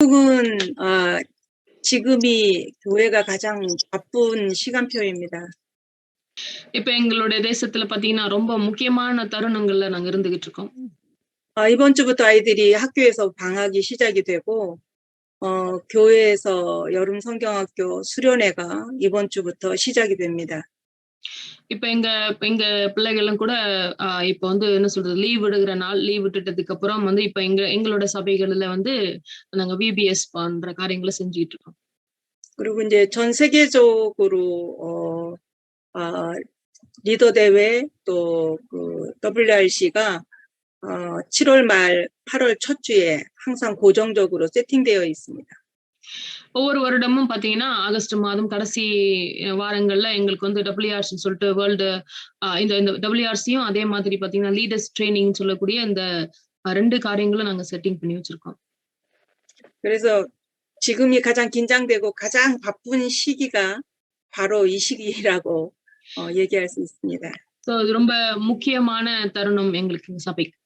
한국은 지금이 교회가 가장 바쁜 시간표입니다. இப்ப எங்களுடைய தேசத்துல பாத்தீங்கன்னா ரொம்ப முக்கியமான தருணங்கள்ல நாங்க இருந்துகிட்டு இருக்கோம். 이번 주부터 아이들이 학교에서 방학이 시작이 되고 교회에서 여름 성경학교 수련회가 이번 주부터 시작이 됩니다. இப்ப எங்க எங்க பிள்ளைகளும் கூட இப்ப வந்து என்ன சொல்றது லீவ் விடுகிற நாள் லீவ் விட்டுட்டதுக்கு அப்புறம் வந்து இப்ப எங்களோட சபைகள்ல வந்து நாங்க VBS பண்ற காரியங்களை செஞ்சுட்டு இருக்கோம். 그리고 이제 전 세계적으로 리더 대회 또 그 WRC가 7월 말 8월 첫 주에 항상 고정적으로 세팅되어 있습니다. ஒவ்வொரு வருடமும் பாத்தீங்கன்னா ஆகஸ்ட் மாதம் கடைசி வாரங்கள்ல எங்களுக்கு வந்து WRC சொல்லிட்டு வேர்ல்டு இந்த WRCயும் அதே மாதிரி பாத்தீங்கன்னா லீடர்ஸ் ட்ரைனிங் சொல்லக்கூடிய இந்த 2 காரியங்களும் நாங்க செட்டிங் பண்ணி வச்சிருக்கோம். 그래서 지금이 가장 긴장되고 가장 바쁜 시기가 바로 이 시기라고 얘기할 수 있습니다. இது ரொம்ப முக்கியமான தருணம் எங்களுக்கு சபைக்கு.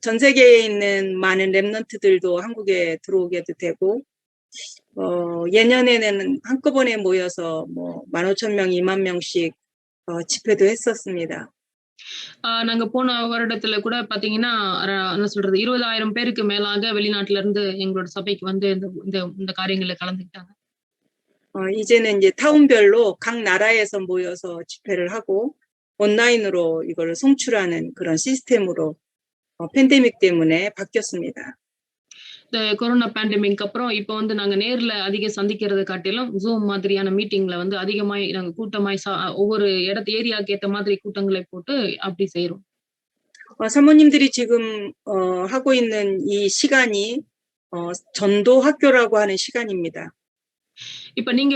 전 세계에 있는 많은 렘넌트들도 한국에 들어오게도 되고 예년에는 한꺼번에 모여서 뭐 15,000명, 20,000명씩 집회도 했었습니다. நாங்க போன வருடத்துல கூட பாத்தீங்கன்னா என்ன சொல்றது 20,000 பேருக்கு மேலாக வெளிநாட்டுல இருந்து எங்களோட சபைக்கு வந்து இந்த காரியங்களை கலந்துக்கிட்டாங்க. 이제는 이제 타운별로 각 나라에서 모여서 집회를 하고 온라인으로 이걸 송출하는 그런 시스템으로 팬데믹 때문에 바뀌었습니다. இந்த கொரோனா பேண்டமிக் அப்புறம் இப்போ வந்து நாங்க நேர்ல அதிக சந்திக்கிறத காட்டிலும் ஜூம் மாதிரியான மீட்டிங்ல வந்து அதிகமாய் நாங்க கூட்டமாய் ஒவ்வொரு ஏரியாக்கு ஏத்த மாதிரி கூட்டங்களை போட்டு அப்படி செய்யறோம். 사모님들이 지금 하고 있는 이 시간이 전도 학교라고 하는 시간입니다. இப்ப நீங்க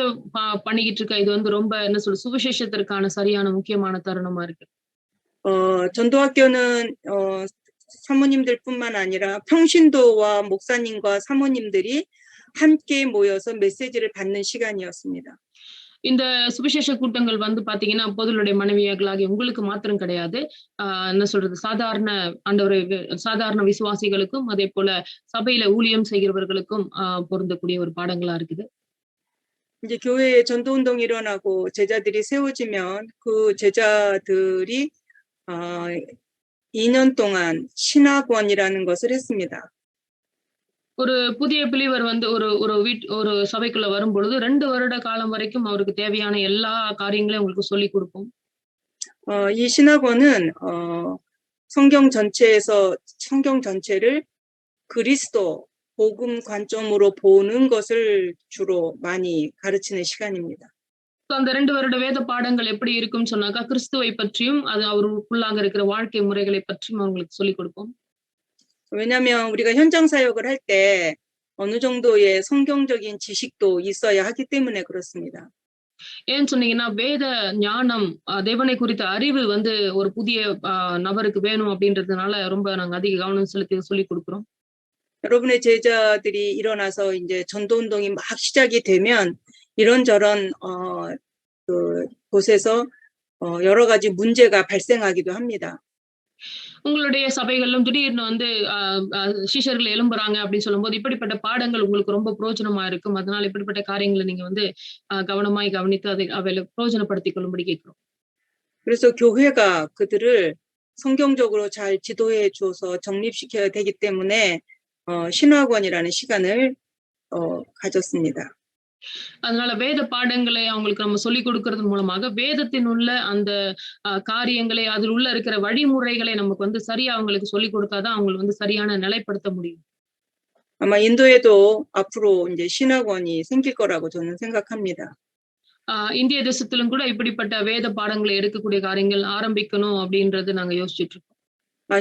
பண்ணிக்கிட்டு இருக்க இது வந்து ரொம்ப என்ன சொல்ற சுவிசேஷத்திற்கான சரியான முக்கியமான தருணமா இருக்கு. 전도 학교는 사모님들뿐만 아니라 평신도와 목사님과 사모님들이 함께 모여서 메시지를 받는 시간이었습니다. இந்த சுவிசேஷ கூட்டங்கள் வந்து பாத்தீங்கன்னா பொதுளுடைய மனைவியர்களாகி உங்களுக்கு மாத்திரம் கிடையாது. என்ன சொல்றது சாதாரண விசுவாசிகளுக்கும் அதே போல சபையில ஊழியம் செய்கிறவர்களுக்கும் பொருந்தக்கூடிய ஒரு பாடங்களா இருக்குது. 이제 교회에 전도 운동이 일어나고 제자들이 세워지면 그 제자들이 2년 동안 신학원이라는 것을 했습니다. ஒரு புதிய பிலிவர் வந்து ஒரு சபைக்குள்ள வரும் பொழுது 2 வருட காலம் வரைக்கும் அவருக்கு தேவையான எல்லா காரியங்களையும் உங்களுக்கு சொல்லி கொடுப்போம். 이 신학원은 성경 전체를 그리스도 복음 관점으로 보는 것을 주로 많이 가르치는 시간입니다. அந்த 2 வருட வேத பாடங்கள் எப்படி இருக்கும்னு சொன்னாக்கா கிறிஸ்துவை பற்றியும் அது அவருக்குள்ளாக இருக்கிற வாழ்க்கை முறைகளை பற்றியும் அவங்களுக்கு சொல்லி கொடுப்போம். 왜냐하면 우리가 현장 사역을 할 때 어느 정도의 성경적인 지식도 있어야 하기 때문에 그렇습니다. ஏன்னு சொன்னீங்கன்னா வேத ஞானம் தேவனை குறித்த அறிவு வந்து ஒரு புதிய நபருக்கு வேணும் அப்படின்றதுனால ரொம்ப நாங்க அதிக கவனம் செலுத்தி சொல்லி கொடுக்கிறோம். 여러분의 제자들이 일어나서 이제 전도 운동이 막 시작이 되면 이런저런 그 곳에서 여러 가지 문제가 발생하기도 합니다. உங்களுடைய சபைகளிலும் திடீர்னு வந்து சீஷர்கள் எழும்புறாங்க அப்படின்னு சொல்லும்போது இப்படிப்பட்ட பாடங்கள் உங்களுக்கு ரொம்ப பிரயோஜனமா இருக்கும். அதனால இப்படிப்பட்ட காரியங்களை நீங்க வந்து கவனமாய் கவனித்து அதை அவையில பிரயோஜனப்படுத்திக் கொள்ளும்படி கேட்கிறோம். 그래서 교회가 그들을 성경적으로 잘 지도해 주어서 정립시켜야 되기 때문에 신학원이라는 시간을 가졌습니다. அதனால வேத பாடங்களை அவங்களுக்கு நம்ம சொல்லிக் கொடுக்கறது மூலமாக வேதத்தின் உள்ள அந்த காரியங்களை அதில் உள்ள இருக்கிற வழிமுறைகளை நமக்கு வந்து சரியா அவங்களுக்கு சொல்லிக் கொடுத்தாதான் அவங்களுக்கு வந்து சரியான நிலைப்படுத்த முடியும். 아마 인도에도 앞으로 이제 신학원이 생길 거라고 저는 생각합니다. இந்திய தேசத்திலும் கூட இப்படிப்பட்ட வேத பாடங்களை எடுக்கக்கூடிய காரியங்கள் ஆரம்பிக்கணும் அப்படின்றது நாங்க யோசிச்சுட்டு இருக்கோம்.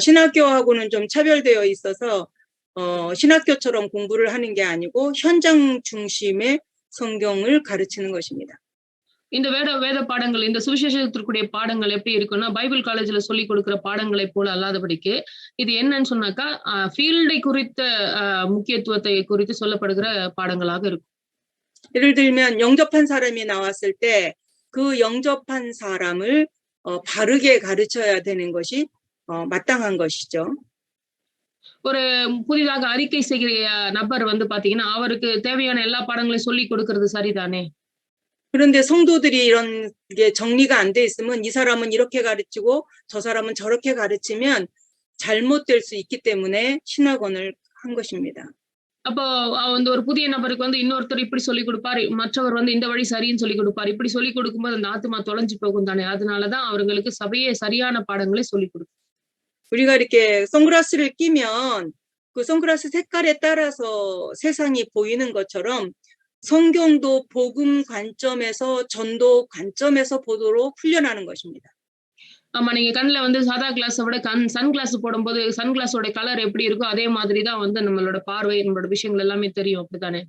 신학교하고는 좀 차별되어 있어서 신학교처럼 공부를 하는 게 아니고 현장 중심의 성경을 가르치는 것입니다. இந்த வேத பாடங்கள் இந்த சுவிசேஷத்திற்குரிய பாடங்கள் எப்படி இருக்குன்னா பைபிள் காலேஜ்ல சொல்லி கொடுக்கிற பாடங்களை போல அல்லாதபடிக்கு இது என்னன்னு சொன்னாக்கா ஃபீல்டை குறித்த முக்கியத்துவத்தை குறித்து சொல்லப்படுகிற பாடங்களாக இருக்கும். 예를 들면 영접한 사람이 나왔을 때 그 영접한 사람을 바르게 가르쳐야 되는 것이 마땅한 것이죠. ஒரு புதிதாக அறிக்கை செய்கிற நபர் வந்து பாத்தீங்கன்னா, அவருக்கு தேவையான எல்லா பாடங்களையும் சொல்லிக் கொடுக்கிறது சரிதானே? 그런데 성도들이 이런 게 정리가 안 돼 있으면 이 사람은 이렇게 가르치고 저 사람은 저렇게 가르치면 잘못될 수 있기 때문에 신학원을 한 것입니다. அப்போ வந்து ஒரு புதிய நபருக்கு வந்து இன்னொருத்தர் இப்படி சொல்லிக் குடுப்பாரு. மற்றவர் வந்து இந்த வழி சரின்னு சொல்லிக் குடுப்பாரு. இப்படி சொல்லிக் குடுக்கும்போது அந்த ஆத்துமா தொலைஞ்சு போகும் தானே! அதனால தான் அவர்களுக்கு சபையே சரியான பாடங்களை சொல்லிக் குடுக்கும். 우리가 이렇게 선글라스를 끼면 그 선글라스 색깔에 따라서 세상이 보이는 것처럼 성경도 복음 관점에서 전도 관점에서 보도록 훈련하는 것입니다. ஆமா, நீங்க கண்ல வந்து சாதா கிளாஸ விட சன் கிளாஸ் போடும்போது, சன் கிளாஸோட கலர் எப்படி இருக்கோ, அதே மாதிரி தான் வந்து நம்மளோட பார்வை, நம்மளோட விஷயங்கள் எல்லாமே தெரியும். அப்படித்தானே?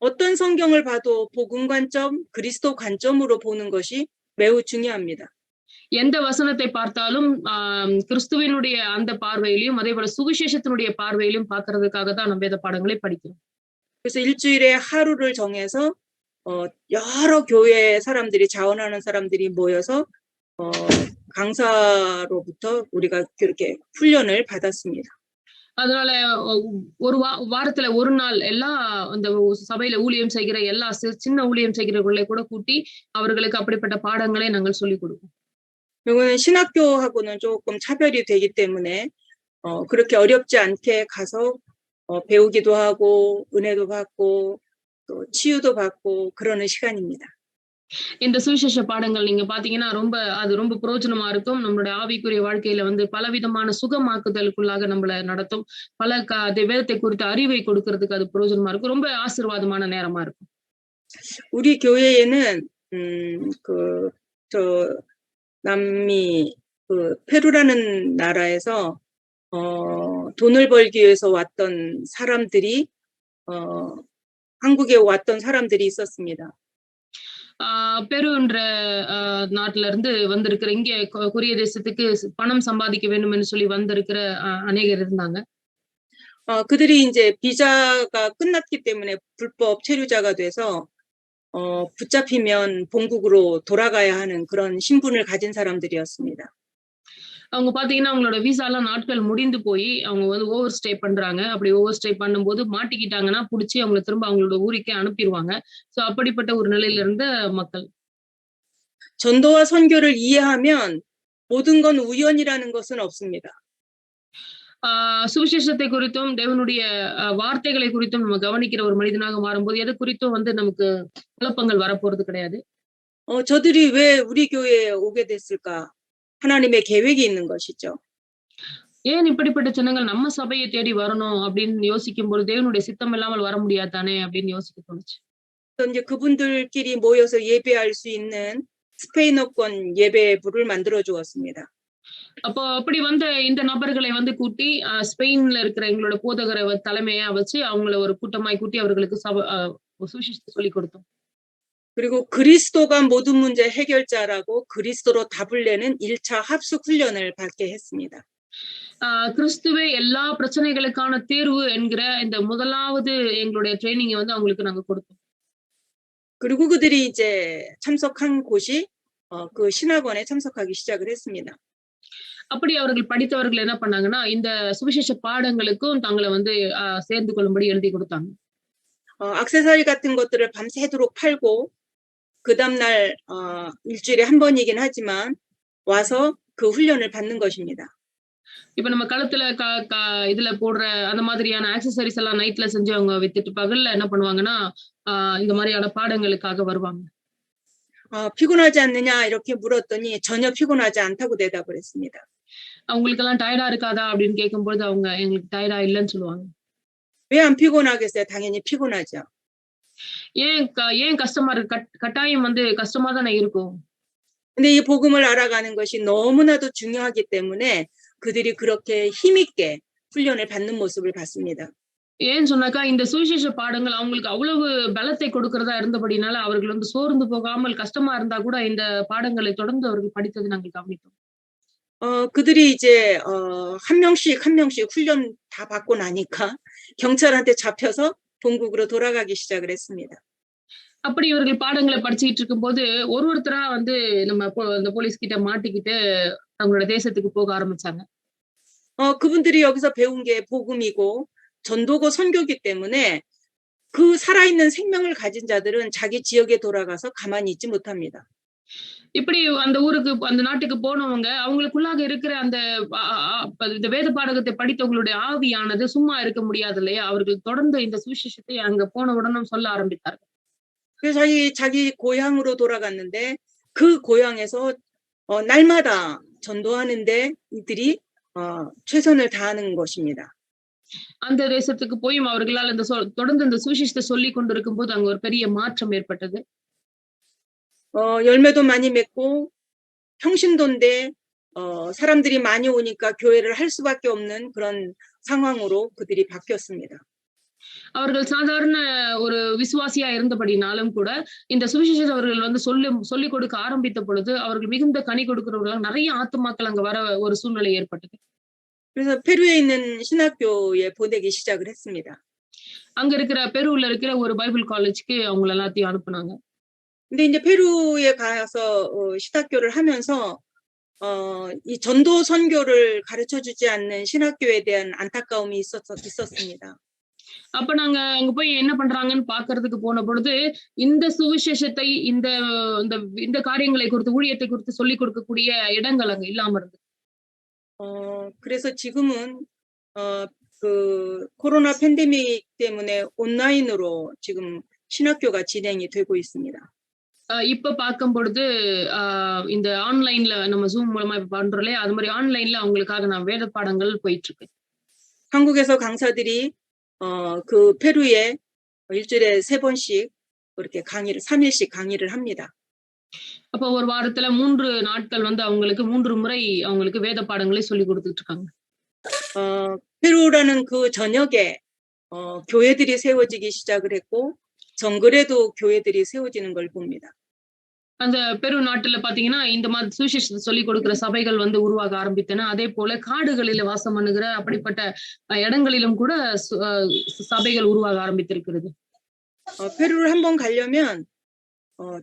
어떤 성경을 봐도 복음 관점, 그리스도 관점으로 보는 것이 매우 중요합니다. எந்த வசனத்தை பார்த்தாலும் கிறிஸ்துவினுடைய அந்த பார்வையிலும், அதேபோல சுவிசேஷத்தினுடைய பார்வையிலும் பார்க்கிறதுக்காக தான் நம்ம வேத பாடங்களை படிக்கிறோம். 그래서 일주일에 하루를 정해서 여러 교회 사람들이 자원하는 사람들이 모여서 강사로부터 우리가 그렇게 훈련을 받았습니다. அதனால ஒரு வாரத்துல ஒரு நாள் எல்லா அந்த சபையில ஊழியம் செய்கிற எல்லா சின்ன ஊழியம் செய்கிறவர்களை கூட கூட்டி அவர்களுக்கு அப்படிப்பட்ட பாடங்களை நாங்கள் சொல்லிக் கொடுப்போம். 이거는 신학교하고는 조금 차별이 되기 때문에 그렇게 어렵지 않게 가서 배우기도 하고 은혜도 받고 또 치유도 받고 그러는 시간입니다. இந்த சுவிசேஷ பாடங்கள் நீங்க பாத்தீங்கன்னா அது ரொம்ப பிரயோஜனமா இருக்கும். நம்மளுடைய ஆவிக்குரிய வாழ்க்கையில வந்து பலவிதமான சுகமாக்குதலுக்குள்ளாக நம்மள நடத்தும். பல வேதத்தை குறித்த அறிவை கொடுக்கறதுக்கு அது பிரயோஜனமா இருக்கும். ரொம்ப ஆசீர்வாதமான நேரமா இருக்கும். 우리 교회에는 저 남미 페루라는 나라에서 돈을 벌기 위해서 왔던 사람들이 한국에 왔던 사람들이 있었습니다. பெருன்ற நாட்டுல இருந்து வந்திருக்கிற இங்க கொரிய தேசத்துக்கு பணம் சம்பாதிக்க வேண்டும் என்று சொல்லி வந்திருக்கிற அநேகர் இருந்தாங்க. 그들이 이제 비자가 끝났기 때문에 불법 체류자가 돼서 붙잡히면 본국으로 돌아가야 하는 그런 신분을 가진 사람들이었습니다. அவங்க பாத்தீங்கன்னா அவங்களோட விசா எல்லாம் நாட்கள் முடிந்து போய் அவங்க வந்து ஓவர் ஸ்டே பண்றாங்க. அப்படி ஓவர் ஸ்டே பண்ணும்போது மாட்டிக்கிட்டாங்கன்னா புடிச்சு அவங்கள திரும்ப அவங்களோட ஊருக்கே அனுப்பிடுவாங்க. சோ அப்படிப்பட்ட ஒரு நிலையில இருந்த மக்கள். 전도와 선교를 이해하면 모든 건 우연이라는 것은 없습니다. சுவிசேஷத்தை குறித்தும் தேவனுடைய வார்த்தைகளை குறித்தும் நம்ம கவனிக்கிற ஒரு மனிதனாக மாறும்போது எது குறித்தும் வந்து நமக்கு குழப்பங்கள் வரப்போறது கிடையாது. 저들이 왜 우리 교회에 오게 됐을까? 하나님의 계획이 있는 것이죠. ஏன் இப்படிப்பட்ட ஜனங்கள் நம்ம சபையை தேடி வரணும் அப்படின்னு யோசிக்கும்போது தேவனுடைய சித்தம் இல்லாமல் வர முடியாதானே அப்படின்னு யோசிக்க தோணுச்சு. 이제 그분들끼리 모여서 예배할 수 있는 스페인어권 예배부를 만들어 주었습니다. அப்போ அப்படி வந்த இந்த நபர்களை வந்து கூட்டி ஸ்பெயின்ல இருக்கிற எங்களோட போதகரை தலைமையா வச்சு அவங்கள ஒரு கூட்டமாய் கூட்டி அவர்களுக்கு சுவிசேஷத்தை சொல்லிக் கொடுத்தோம். 그리고 그리스도가 모든 문제 해결자라고 그리스도로 답을 내는 1차 합숙 훈련을 받게 했습니다. கிறிஸ்துவே எல்லா பிரச்சனைகளுக்கான தீர்வு என்கிற இந்த முதலாவது எங்களுடைய ட்ரைனிங் வந்து அவங்களுக்கு நாங்க கொடுத்தோம். 그리고 그들이 이제 참석한 곳이 그 신학원에 참석하기 시작을 했습니다. அப்படி அவர்கள் படித்தவர்கள் என்ன பண்ணாங்கன்னா இந்த சுவிசேஷ பாடங்களுக்கும் தங்களை வந்து சேர்ந்து கொள்ளும்படி எழுதி கொடுத்தாங்க. 액세서리 같은 것들을 밤새도록 팔고 그 다음날 일주일에 한 번이긴 하지만 와서 그 훈련을 받는 것입니다. இப்ப நம்ம கழுத்துல இதுல போடுற அந்த மாதிரியான ஆக்சசரிஸ் எல்லாம் நைட்ல செஞ்சு அவங்க வித்துட்டு பகல்ல என்ன பண்ணுவாங்கன்னா இந்த மாதிரியான பாடங்களுக்காக வருவாங்க. 피곤하지 않느냐 이렇게 물었더니 전혀 피곤하지 않다고 대답을 했습니다. அவங்களுக்கு எல்லாம் டயர்டா இருக்காதா அப்படின்னு கேட்கும்போது அவங்க எங்களுக்கு டயர்டா இல்லைன்னு சொல்லுவாங்க. 왜 안 피곤하겠어요? 당연히 피곤하죠. ஏன் கஷ்டமா இருக்கு? கட்டாயம் வந்து கஷ்டமா தானே இருக்கும். 근데 이 복음을 알아가는 것이 너무나도 중요하기 때문에 그들이 그렇게 힘있게 훈련을 받는 모습을 봤습니다. ஏன்னு சொன்னாக்கா இந்த சுவிசேஷ பாடங்கள் அவங்களுக்கு அவ்வளவு பலத்தை கொடுக்கிறதா இருந்தபடினால அவர்கள் வந்து சோர்ந்து போகாமல் கஷ்டமா இருந்தா கூட இந்த பாடங்களை தொடர்ந்து அவர்கள் படித்தது நாங்கள் கவனித்தோம். 그들이 이제 한 명씩 훈련 다 받고 나니까 경찰한테 잡혀서 본국으로 돌아가기 시작을 했습니다. அப்படி இவர்கள் பாடங்களை படிச்சுக்கிட்டு இருக்கும்போது ஒருத்தரா வந்து நம்ம இந்த போலீஸ் கிட்ட மாட்டிக்கிட்டு அவங்களோட தேசத்துக்கு போக ஆரம்பிச்சாங்க. 그분들이 여기서 배운 게 복음이고 전도고 선교기 때문에 그 살아있는 생명을 가진 자들은 자기 지역에 돌아가서 가만히 있지 못합니다. இப்படி அந்த ஊருக்கு அந்த நாட்டுக்கு போனவங்க அவங்களுக்குள்ளாக இருக்கிற அந்த இந்த வேத பாடகத்தை படித்தவங்களுடைய ஆவியானது சும்மா இருக்க முடியாது இல்லையா? அவர்கள் தொடர்ந்து இந்த சுவிசேஷத்தை அங்க போன உடனே சொல்ல ஆரம்பித்தார்கள். 그래서 자기 고향으로 돌아갔는데 그 고향에서 날마다 전도하는데 이들이 최선을 다하는 것입니다. அந்த தேசத்துக்கு போயும் அவர்களால் இந்த தொடர்ந்து இந்த சுவிசேஷத்தை சொல்லிக் கொண்டிருக்கும்போது அங்க ஒரு பெரிய மாற்றம் ஏற்பட்டது. 열매도 많이 맺고 평신도인데 사람들이 많이 오니까 교회를 할 수밖에 없는 그런 상황으로 그들이 바뀌었습니다. அவர்கள் சாதாரண ஒரு விசுவாசியா இருந்தபடினாலும் கூட இந்த சுவிசேஷத்தை அவர்கள் வந்து சொல்லிக் கொடுக்க ஆரம்பித்த பொழுது அவர்கள் மிகுந்த கனி கொடுக்கிறவர்களாக நிறைய ஆத்துமாக்கள் அங்க வர ஒரு சூழ்நிலை ஏற்பட்டது. 그래서 페루에 있는 신학교에 보내기 시작을 했습니다. அங்க இருக்கிற பெருவுல இருக்கிற ஒரு பைபிள் காலேஜ்க்கு அவங்க எல்லாத்தையும் அனுப்புனாங்க. 근데 이제 페루에 가서 신학교를 하면서 이 전도 선교를 가르쳐 주지 않는 신학교에 대한 안타까움이 있었습니다. அப்ப நாங்க அங்க போய் என்ன பண்றாங்கன்னு பாக்குறதுக்கு போன பொழுது இந்த சுவிசேஷத்தை இந்த இந்த காரியங்களை குறித்து ஊழியத்தை குறித்து சொல்லிக் கொடுக்கக்கூடிய இடங்கள் அங்க இல்லாம இருந்தது. 그래서 지금은 그 코로나 팬데믹 때문에 온라인으로 지금 신학교가 진행이 되고 있습니다. இப்ப பார்க்கும் பொழுது இந்த ஆன்லைன்ல நம்ம ஜூம் மூலமா இப்ப பண்றோம் இல்லையா? அது மாதிரி ஆன்லைன்ல அவங்களுக்காக நான் வேத பாடங்கள் போயிட்டு இருக்கு. 한국에서 강사들이 그 페루에 일주일에 3번씩 그렇게 3일씩 강의를 합니다. அப்ப ஒரு வாரத்துல 3 நாட்கள் வந்து அவங்களுக்கு 3 முறை அவங்களுக்கு வேத பாடங்களை சொல்லி கொடுத்துட்டு இருக்காங்க. 페루라는 그 전역에 교회들이 세워지기 시작을 했고 정글에도 교회들이 세워지는 걸 봅니다. அந்த பெரு நாட்டுல பாத்தீங்கன்னா இந்த மாதிரி சுவிசேஷத்தை சொல்லிக் கொடுக்கிற சபைகள் வந்து உருவாக ஆரம்பித்தன. அதே போல காடுகளில வாசம் பண்ணுகிற அப்படிப்பட்ட இடங்களிலும் கூட சபைகள் உருவாக ஆரம்பித்திருக்கிறது. 페루를 한번 가려면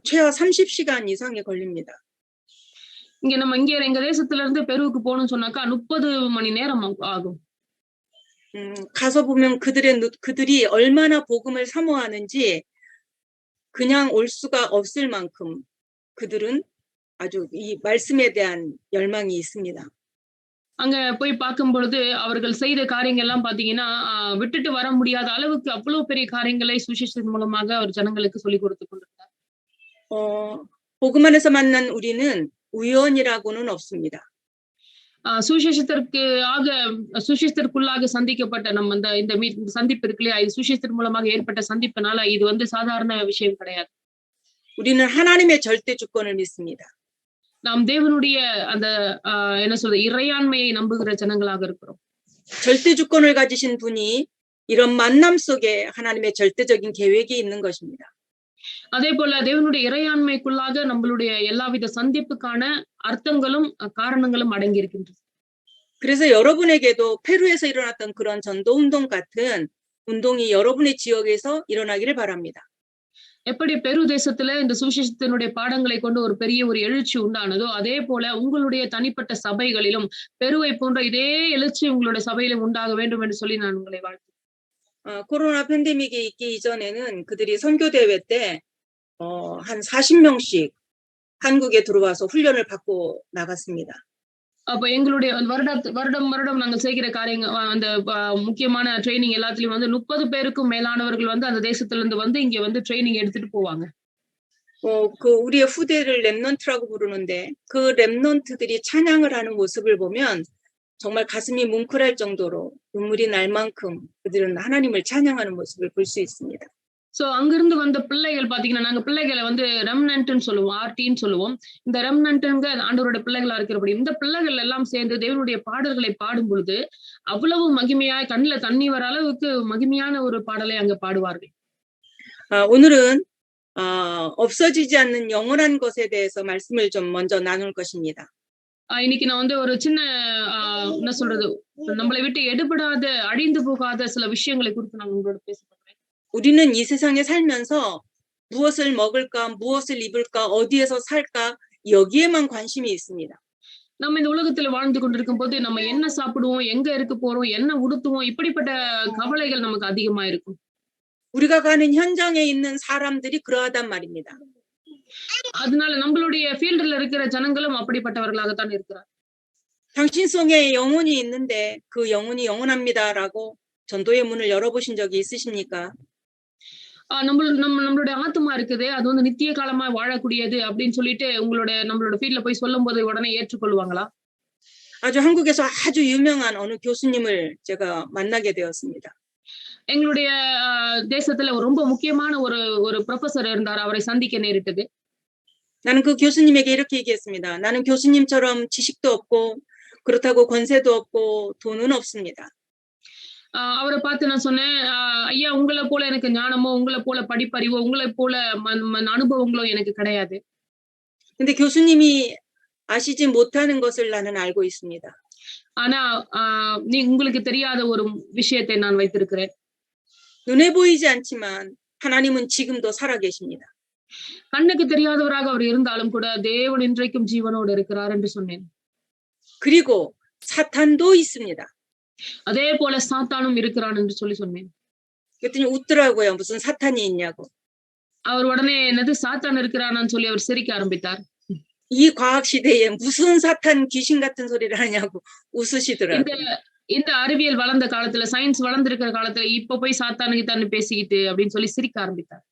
최하 30시간 이상이 걸립니다. எங்க தேசத்துல இருந்து பெருவுக்கு போகணும்னு சொன்னாக்கா 30 மணி நேரம் ஆகும். 가서 보면 그들이 얼마나 복음을 사모하는지 그냥 올 수가 없을 만큼 그들은 아주 이 말씀에 대한 열망이 있습니다. அங்க போய் பார்க்கும் பொழுது அவர்கள் செய்த காரியங்கள் எல்லாம் பாத்தீங்கன்னா விட்டுட்டு வர முடியாத அளவுக்கு அவ்வளவு பெரிய காரியங்களை சுவிசேஷத்தின் மூலமாக அவர் ஜனங்களுக்கு சொல்லிக் கொடுத்து கொண்டிருந்தார். 복음 안에서 만난 우리는 우연이라고는 없습니다. சுவிசேஷத்திற்குள்ளாக சந்திக்கப்பட்ட நம்ம இந்த சந்திப்பு இருக்கு இல்லையா? இது சுவிசேஷத்தின் மூலமாக ஏற்பட்ட சந்திப்புனால இது வந்து சாதாரண விஷயம் கிடையாது. 우리는 하나님의 절대 주권을 믿습니다. நாம் தேவனுடைய அந்த என்ன சொல்றது இறையாண்மையை நம்புகிற ஜனங்களாக இருக்கிறோம். 절대 주권을 가지신 분이 이런 만남 속에 하나님의 절대적인 계획이 있는 것입니다. அதே போல தேவனுடைய இறையாண்மைக்குள்ளாக நம்மளுடைய எல்லாவித சந்திப்புக்கான அர்த்தங்களும் காரணங்களும் அடங்கி இருக்கின்றது. 그래서 여러분에게도 페루에서 일어났던 그런 전도 운동 같은 운동이 여러분의 지역에서 일어나기를 바랍니다. எப்படி பெரு தேசத்துல இந்த சுவிசேஷத்தினுடைய பாடங்களை கொண்டு ஒரு பெரிய ஒரு எழுச்சி உண்டானதோ அதே போல உங்களுடைய தனிப்பட்ட சபைகளிலும் பெருவை போன்ற இதே எழுச்சி உங்களுடைய சபையிலும் உண்டாக வேண்டும் என்று சொல்லி நான் உங்களை வாழ்த்து. 코로나 팬데믹이 있기 이전에는 그들이 선교대회 때 한 40명씩 한국에 들어와서 훈련을 받고 나갔습니다. அப்ப எங்களுடைய வருடம் நாங்கள் செய்கிற காரியங்கள் அந்த முக்கியமான ட்ரைனிங் எல்லாத்துலயும் வந்து 30 பேருக்கும் மேலானவர்கள் வந்து அந்த தேசத்துல இருந்து வந்து இங்க வந்து ட்ரைனிங் எடுத்துட்டு போவாங்க. 그 우리의 후대를 렘넌트라고 부르는데 그 렘넌트들이 찬양을 하는 모습을 보면 정말 가슴이 뭉클할 정도로 눈물이 날 만큼 그들은 하나님을 찬양하는 모습을 볼 수 있습니다. சோ அங்கிருந்து வந்த பிள்ளைகள் பாத்தீங்கன்னா நாங்க பிள்ளைகளை வந்து ரெம்னன்ட்னு சொல்லுவோம், ஆர்டின்னு சொல்லுவோம். இந்த ரெம்னன்ட்ங்க ஆண்டவருடைய பிள்ளைகளா இருக்கிறபடி இந்த பிள்ளைகள் எல்லாம் சேர்ந்து தேவனுடைய பாடல்களை பாடும் பொழுது அவ்வளவு மகிமையாய் கண்ணுல தண்ணி வர அளவுக்கு மகிமையான ஒரு பாடலை அங்க பாடுவார்கள். 오늘은 없어지지 않는 영원한 것에 대해서 말씀을 좀 먼저 나눌 것입니다. இன்னைக்கு நான் வந்து ஒரு சின்ன என்ன சொல்றது நம்மளை விட்டு எடுபடாத அழிந்து போகாத சில விஷயங்களை குறித்து நான் உங்களோட பேச போறேன். 우리는 이 세상에 살면서 무엇을 먹을까, 무엇을 입을까, 어디에서 살까 여기에만 관심이 있습니다. நம்ம இந்த உலகத்துல வாழ்ந்து கொண்டிருக்கும் போது நம்ம என்ன சாப்பிடுவோம், எங்க இருக்க போறோம், என்ன உடுத்துவோம், இப்படிப்பட்ட கவலைகள் நமக்கு அதிகமா இருக்கும். 우리가 가는 현장에 있는 사람들이 그러하단 말입니다. அதனால நம்மளுடைய ஃபீல்டுல இருக்கிற ஜனங்களும் அப்படிப்பட்டவர்களாகத்தான் இருக்கிறார். 당신 속에 영혼이 있는데 그 영혼이 영원합니다라고 전도의 문을 열어보신 적이 있으십니까? நம்மளுடைய ஆத்துமா இருக்குதே, அது வந்து நித்திய காலமா வாழக்கூடியது அப்படின்னு சொல்லிட்டு நம்மளோட ஃபீல்ட்ல போய் சொல்லும்போது உடனே ஏற்றுக்கொள்வாங்களா? 아주 한국에서 아주 유명한 어느 교수님을 제가 만나게 되었습니다. எங்களுடைய தேசத்துல ரொம்ப முக்கியமான ஒரு ப்ரொஃபசர் இருந்தார். அவரை சந்திக்க நேரிட்டது. 나는 그 교수님에게 이렇게 얘기했습니다. 나는 교수님처럼 지식도 없고 그렇다고 권세도 없고 돈은 없습니다. அவரை பார்த்து நான் சொன்னேன், ஐயா உங்களை போல எனக்கு ஞானமோ, உங்களை போல படிப்பறிவோ, உங்களை போல அனுபவங்களோ எனக்கு கிடையாது. 근데 교수님이 아시지 못하는 것을 나는 알고 있습니다. ஆனா உங்களுக்கு தெரியாத ஒரு விஷயத்தை நான் வைத்திருக்கிறேன். 눈에 보이지 않지만 하나님은 지금도 살아 계십니다. கண்ணுக்கு தெரியாதவராக அவர் இருந்தாலும் கூட தேவன் இன்றைக்கும் ஜீவனோடு இருக்கிறார் என்று சொன்னேன். 그리고 사탄도 있습니다. அதே போல சாத்தானும் இருக்கிறான் என்று சொன்னேன். 그랬더니 웃더라고요. 무슨 사탄이 있냐고. அவர் உடனே என்னது சாத்தான் இருக்கிறானான்னு சொல்லி அவர் சிரிக்க ஆரம்பித்தார். 이 과학 시대에 무슨 사탄 귀신 같은 소리를 하냐고 웃으시더라고요. இந்த அறிவியல் வளர்ந்த காலத்துல, சயின்ஸ் வளர்ந்திருக்கிற காலத்துல இப்ப போய் சாத்தானுக்கு தான் பேசிக்கிட்டு அப்படின்னு சொல்லி சிரிக்க ஆரம்பித்தார்.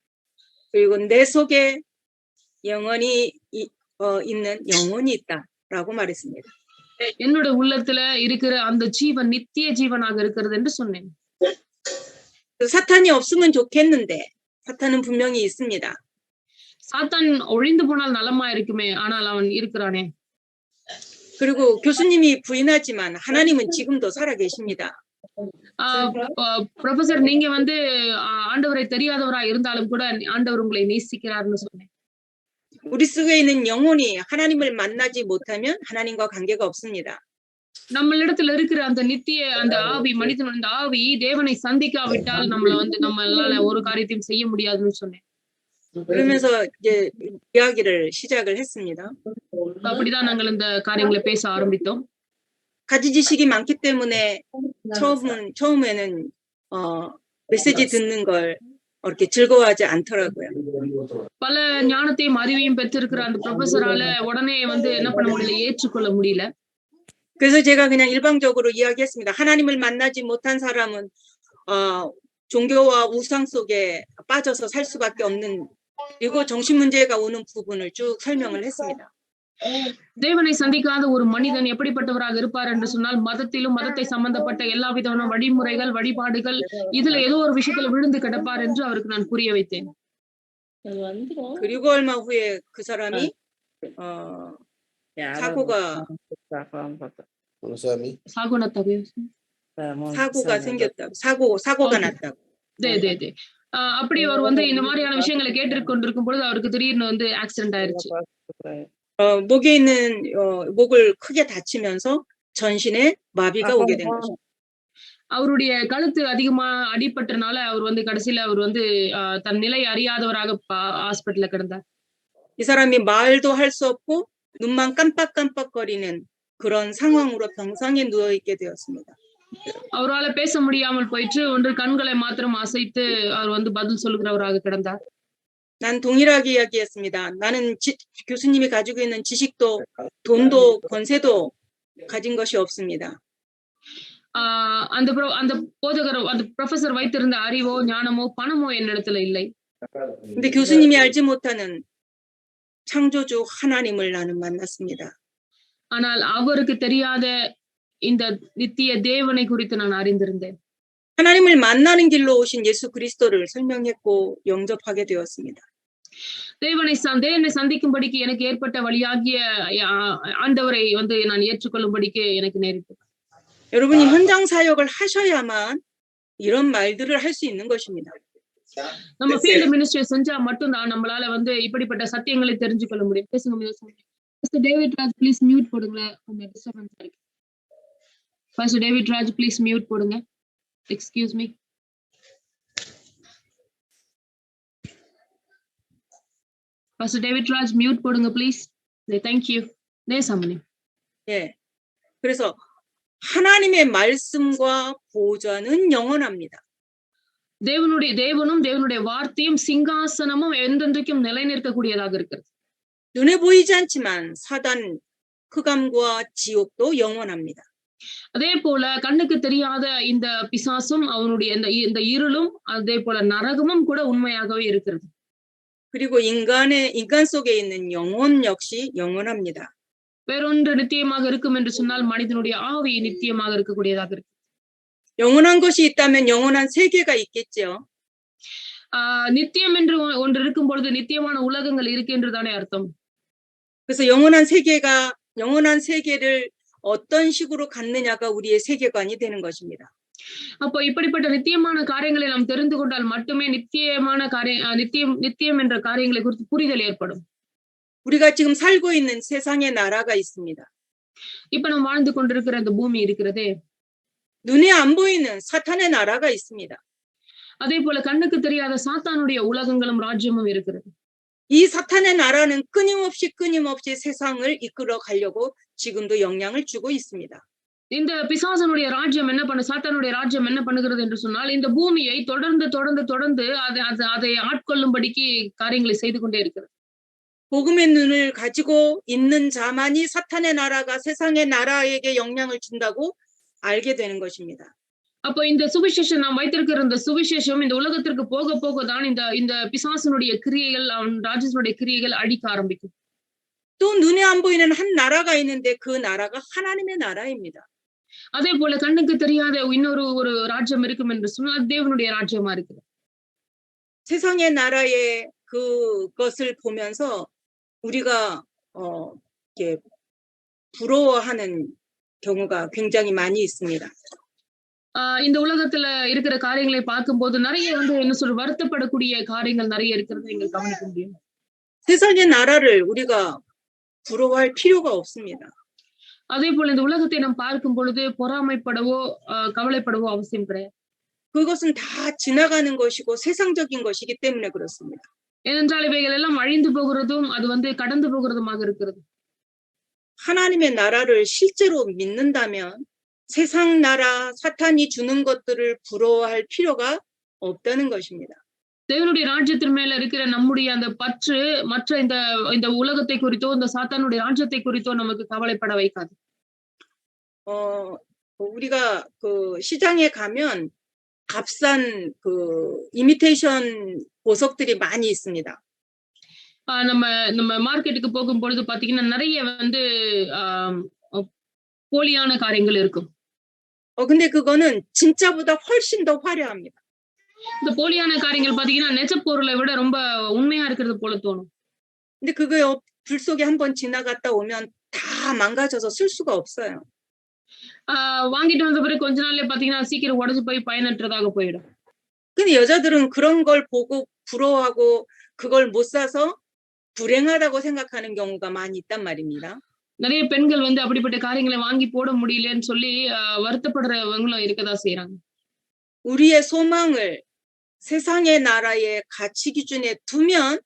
그리고 내 속에 영원히 있는 영혼이 있다라고 말했습니다. என்னோட உள்ளத்துல இருக்கிற அந்த ஜீவன் நித்திய ஜீவனாக இருக்கிறது என்று சொன்னேன். 사탄이 없으면 좋겠는데 사탄은 분명히 있습니다. சாத்தான் ஒழிந்து போனால் நலமா இருக்குமே, ஆனால் அவன் இருக்கிறானே. 그리고 교수님이 부인하지만 하나님은 지금도 살아 계십니다. ப்ரொஃபசர் நீங்க வந்து ஆண்டவரை தெரியாதவரா இருந்தாலும் கூட ஆண்டவர் உங்களை நேசிக்கிறார்னு சொன்னேன். 우리 속에 있는 영혼이 하나님을 만나지 못하면 하나님과 관계가 없습니다. நம்மளிடத்துல இருக்கிற அந்த நித்திய அந்த ஆவி, மனிதனோட அந்த ஆவி தேவனை சந்திக்காவிட்டால் நம்மளால ஒரு காரியத்தையும் செய்ய முடியாதுன்னு சொன்னேன். 그러면서 이제 이야기를 시작을 했습니다. அப்படிதான் நாங்கள் இந்த காரியங்களை பேச ஆரம்பித்தோம். 가지 지식이 많기 때문에 처음에는 메시지 듣는 걸 그렇게 즐거워하지 않더라고요. பல ஞானத்தையும் அறிவையும் பெற்றிருக்கிற அந்த ப்ரொஃபசரால உடனே வந்து என்ன பண்ண முடியல, ஏற்றுக்கொள்ள முடியல. 그래서 제가 그냥 일방적으로 이야기했습니다. 하나님을 만나지 못한 사람은 종교와 우상 속에 빠져서 살 수밖에 없는, 그리고 정신 문제가 오는 부분을 쭉 설명을 했습니다. தேவனை சந்திக்காத ஒரு மனிதன் எப்படிப்பட்டவராக இருப்பார் என்று சொன்னால், மதத்தை சம்பந்தப்பட்ட எல்லா விதமான வழிமுறைகள், வழிபாடுகள் இதுல ஏதோ ஒரு விஷயத்துல விழுந்து கிடப்பார் என்று அவருக்கு நான் புரிய வைத்தேன். 그리고 얼마 후에 그 사람이 사고가 생겼다고, 사고가 났다고. 네. அப்படி அவர் வந்து இந்த மாதிரியான விஷயங்களை கேட்டுக்கொண்டிருக்கும் பொழுது அவருக்கு திடீர்னு வந்து ஆக்சிடென்ட் ஆயிருச்சு. 목에 있는 목을 크게 다치면서 전신에 마비가 오게 된 거죠. அவருடைய கழுத்து அதிகமா அடிபட்டனால அவர் வந்து கடைசியில அவர் வந்து தன் நிலை அறியாதவராக ஹாஸ்பிடல்ல கிடந்தார். 이 사람이 말도 할 수 없고 눈만 깜빡깜빡거리는 그런 상황으로 병상에 누워 있게 되었습니다. அவரால பேச முடியாமல் போயிட்டு ஒன்று கண்களை மாத்திரம் அசைத்து அவர் வந்து பதில் சொல்லுகிறவராக கிடந்தார். 난 동일하게 이야기했습니다. 나는 교수님이 가지고 있는 지식도 돈도 권세도 가진 것이 없습니다. அந்த போதகர், அந்த ப்ரொஃபசர் வைத்திருந்த அறிவோ, ஞானமோ, பணமோ என்னிடத்துல இல்லை. 근데 교수님이 알지 못하는 창조주 하나님을 나는 만났습니다. ஆனால் அவருக்கு தெரியாத இந்த நித்திய தேவனை குறித்து நான் அறிந்திருந்தேன். 하나님을 만나는 길로 오신 예수 그리스도를 설명했고 영접하게 되었습니다. தேவனை சந்திக்கும்படிக்கு எனக்கு ஏற்பட்ட வழியாகிய ஆண்டவரை வந்து நான் ஏற்றுக்கொள்ளும்படிக்கு எனக்கு நேரிட்டது. 여러분이 현장 사역을 하셔야만 이런 말들을 할 수 있는 것입니다. நம்ம ஃபீல்ட் மினிஸ்ட்ரி செஞ்சா மட்டும்தான் நம்மளால வந்து இப்படிப்பட்ட சத்தியங்களை தெரிஞ்சுக்கொள்ள முடியும். பேசுங்க mister David Raj, please mute போடுங்க. Pastor David Raj, please mute போடுங்க. Excuse me. Pastor David Raj, mute போடுங்க please. Thank you. Samani. 예. 그래서 하나님의 말씀과 보좌는 영원합니다. தேவனும் தேவனுடைய வார்த்தையும் சிங்காசனமும் என்றென்றைக்கும் நிலைநிற்கக்கூடியதாக இருக்கிறது. 눈에 보이지 않지만 사단, 흑암과 지옥도 영원합니다. அதே போல கண்ணுக்கு தெரியாத இந்த பிசாசும் அவனுடைய இந்த இருளும் அதே போல நரகமும் கூட உண்மையாகவே இருக்கிறது. 그리고 인간 속에 있는 영혼 역시 영원합니다. வேறொன்று நித்தியமாக இருக்கும் என்று சொன்னால் மனிதனுடைய ஆவி நித்தியமாக இருக்கக்கூடியதாக இருக்கு. 영원한 것이 있다면 영원한 세계가 있겠죠. நித்தியம் என்று ஒன்று இருக்கும் பொழுது நித்தியமான உலகங்கள் இருக்கு என்றுதானே அர்த்தம். 그래서 영원한 세계를 어떤 식으로 갖느냐가 우리의 세계관이 되는 것입니다. அப்போ இப்படிப்பட்ட நித்தியமான காரியங்களை நாம் தெரிந்து கொண்டால் மட்டுமே நித்தியம் என்ற காரியங்களை குறித்து புரிதல் ஏற்படும். 우리가 지금 살고 있는 세상의 나라가 있습니다. இப்ப நாம் வாழ்ந்து கொண்டிருக்கிற இந்த பூமி இருக்கிறதே, 눈에 안 보이는 사탄의 나라가 있습니다. அதே போல கண்ணுக்கு தெரியாத சாத்தானுடைய உலகங்களும் ராஜ்யமும் இருக்கிறது. 이 사탄의 나라는 끊임없이 세상을 이끌어 가려고 지금도 영향을 주고 있습니다. இந்த பிசாசனுடைய ராஜ்யம் சாத்தானுடைய ராஜ்யம் என்ன பண்ணுகிறது என்று சொன்னால் இந்த பூமியை தொடர்ந்து அதை ஆட்கொள்ளும்படிக்கு காரியங்களை செய்து கொண்டே இருக்கிறது. 복음의 눈을 가지고 있는 자만이 사탄의 나라가 세상의 나라에게 영향을 준다고 알게 되는 것입니다. அப்போ இந்த சுவிசேஷம் நாம் வைத்திருக்கிற இந்த சுவிசேஷம் இந்த உலகத்திற்கு போக தான் இந்த பிசாசனுடைய கிரியைகள் அவன் ராஜ்யத்தினுடைய கிரியைகள் அழிக்க ஆரம்பிக்கும். 또 눈에 안 보이는 한 나라가 있는데 그 나라가 하나님의 나라입니다. அதே போல கண்ணுக்கு தெரியாத ஒரு ராஜ்யம் இருக்கும் என்று சொன்னால் தேவனுடைய ராஜ்யமா இருக்குது. 세상의 나라의 그것을 보면서 우리가 이렇게 부러워하는 경우가 굉장히 많이 있습니다. இந்த உலகத்துல இருக்கிற காரியங்களை பார்க்கும்போது நிறைய வருத்தப்படக்கூடிய காரியங்கள் நிறைய இருக்கிறது நீங்கள் கவனிக்க முடியும். 세상의 나라를 우리가 부러워할 필요가 없습니다. அதே போல இந்த உலகத்தை நாம் பார்க்கும் பொழுது பொறாமைப்படவோ கவலைப்படவோ அவசியம் கிடையாது. 그것은 다 지나가는 것이고 세상적인 것이기 때문에 그렇습니다. ஏனென்றால் இவைகள் எல்லாம் அழிந்து போகிறதும் அது கடந்து போகிறதுமாக இருக்கிறது. 하나님의 나라를 실제로 믿는다면 세상 나라 사탄이 주는 것들을 부러워할 필요가 없다는 것입니다. தேவனுடைய ராஜ்யத்தின் மேல இருக்கிற நம்முடைய அந்த பற்று மற்ற இந்த உலகத்தை குறித்தோ இந்த சாத்தானுடைய ராஜ்யத்தை குறித்தோ நமக்கு கவலைப்பட வைக்காது. 우리가 그 시장에 가면 값싼 그 이미테이션 보석들이 많이 있습니다. நம்ம மார்க்கெட்டுக்கு போகும் பொழுது பாத்தீங்கன்னா நிறைய போலியான காரியங்கள் இருக்கும். 근데 그거는 진짜보다 훨씬 더 화려합니다. இந்த போலியான காரியங்கள் பாத்தீங்கன்னா நெஜ பொருளை விட ரொம்ப உண்மையா இருக்கிறது போல தோணும். 근데 그게 불 속에 한번 지나갔다 오면 다 망가져서 쓸 수가 없어요. வாங்கிட்டு வந்த பிறகு கொஞ்ச நாள்ல பாத்தீங்கன்னா சீக்கிரம் உடைஞ்சு போய் பயனற்றதாக போயிடும். 근데 여자들은 그런 걸 보고 부러워하고 그걸 못 사서 불행하다고 생각하는 경우가 많이 있단 말입니다. நிறைய பெண்கள் அப்படிப்பட்ட காரியங்களை வாங்கி போட முடியலன்னு சொல்லி வருத்தப்படுறவங்களும் இருக்கதா செய்யறாங்க. 우리의 소망을 세상의 나라의 가치 기준에 두면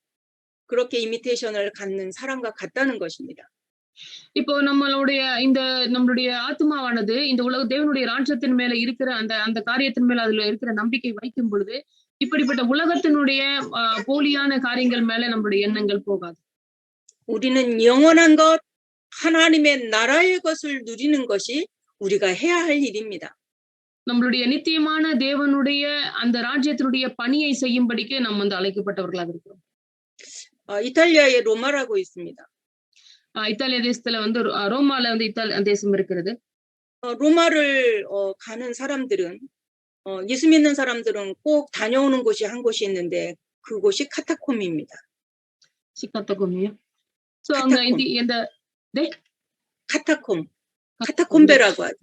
그렇게 이미테이션을 갖는 사람과 같다는 것입니다. இப்போ நம்மளுடைய ஆத்மாவானது இந்த தேவனுடைய ராஜ்யத்தின் மேல இருக்கிற அந்த காரியத்தின் மேல அதுல இருக்கிற நம்பிக்கை வைக்கும் பொழுது இப்படிப்பட்ட உலகத்தினுடைய போலியான காரியங்கள் மேல நம்மளுடைய எண்ணங்கள் போகாது. 우리는 영원한 것 하나님의 나라의 것을 누리는 것이 우리가 해야 할 일입니다. நம்மளுடைய நித்தியமான தேவனுடைய அந்த ராஜ்யத்தினுடைய பணியை செய்யும்படிக்கு நாம் அழைக்கப்பட்டவர்களாக இருக்கிறோம். 이탈리아에 로마라고 있습니다. 이탈리아 தேசத்துல ரோமால 이탈리아 தேசம் இருக்கிறது. 로마를 가는 사람들은 예수 믿는 사람들은 꼭 다녀오는 곳이 한 곳이 있는데 그곳이 카타콤입니다. 카타콤이요? So அங்க 카타콤베라고 하죠.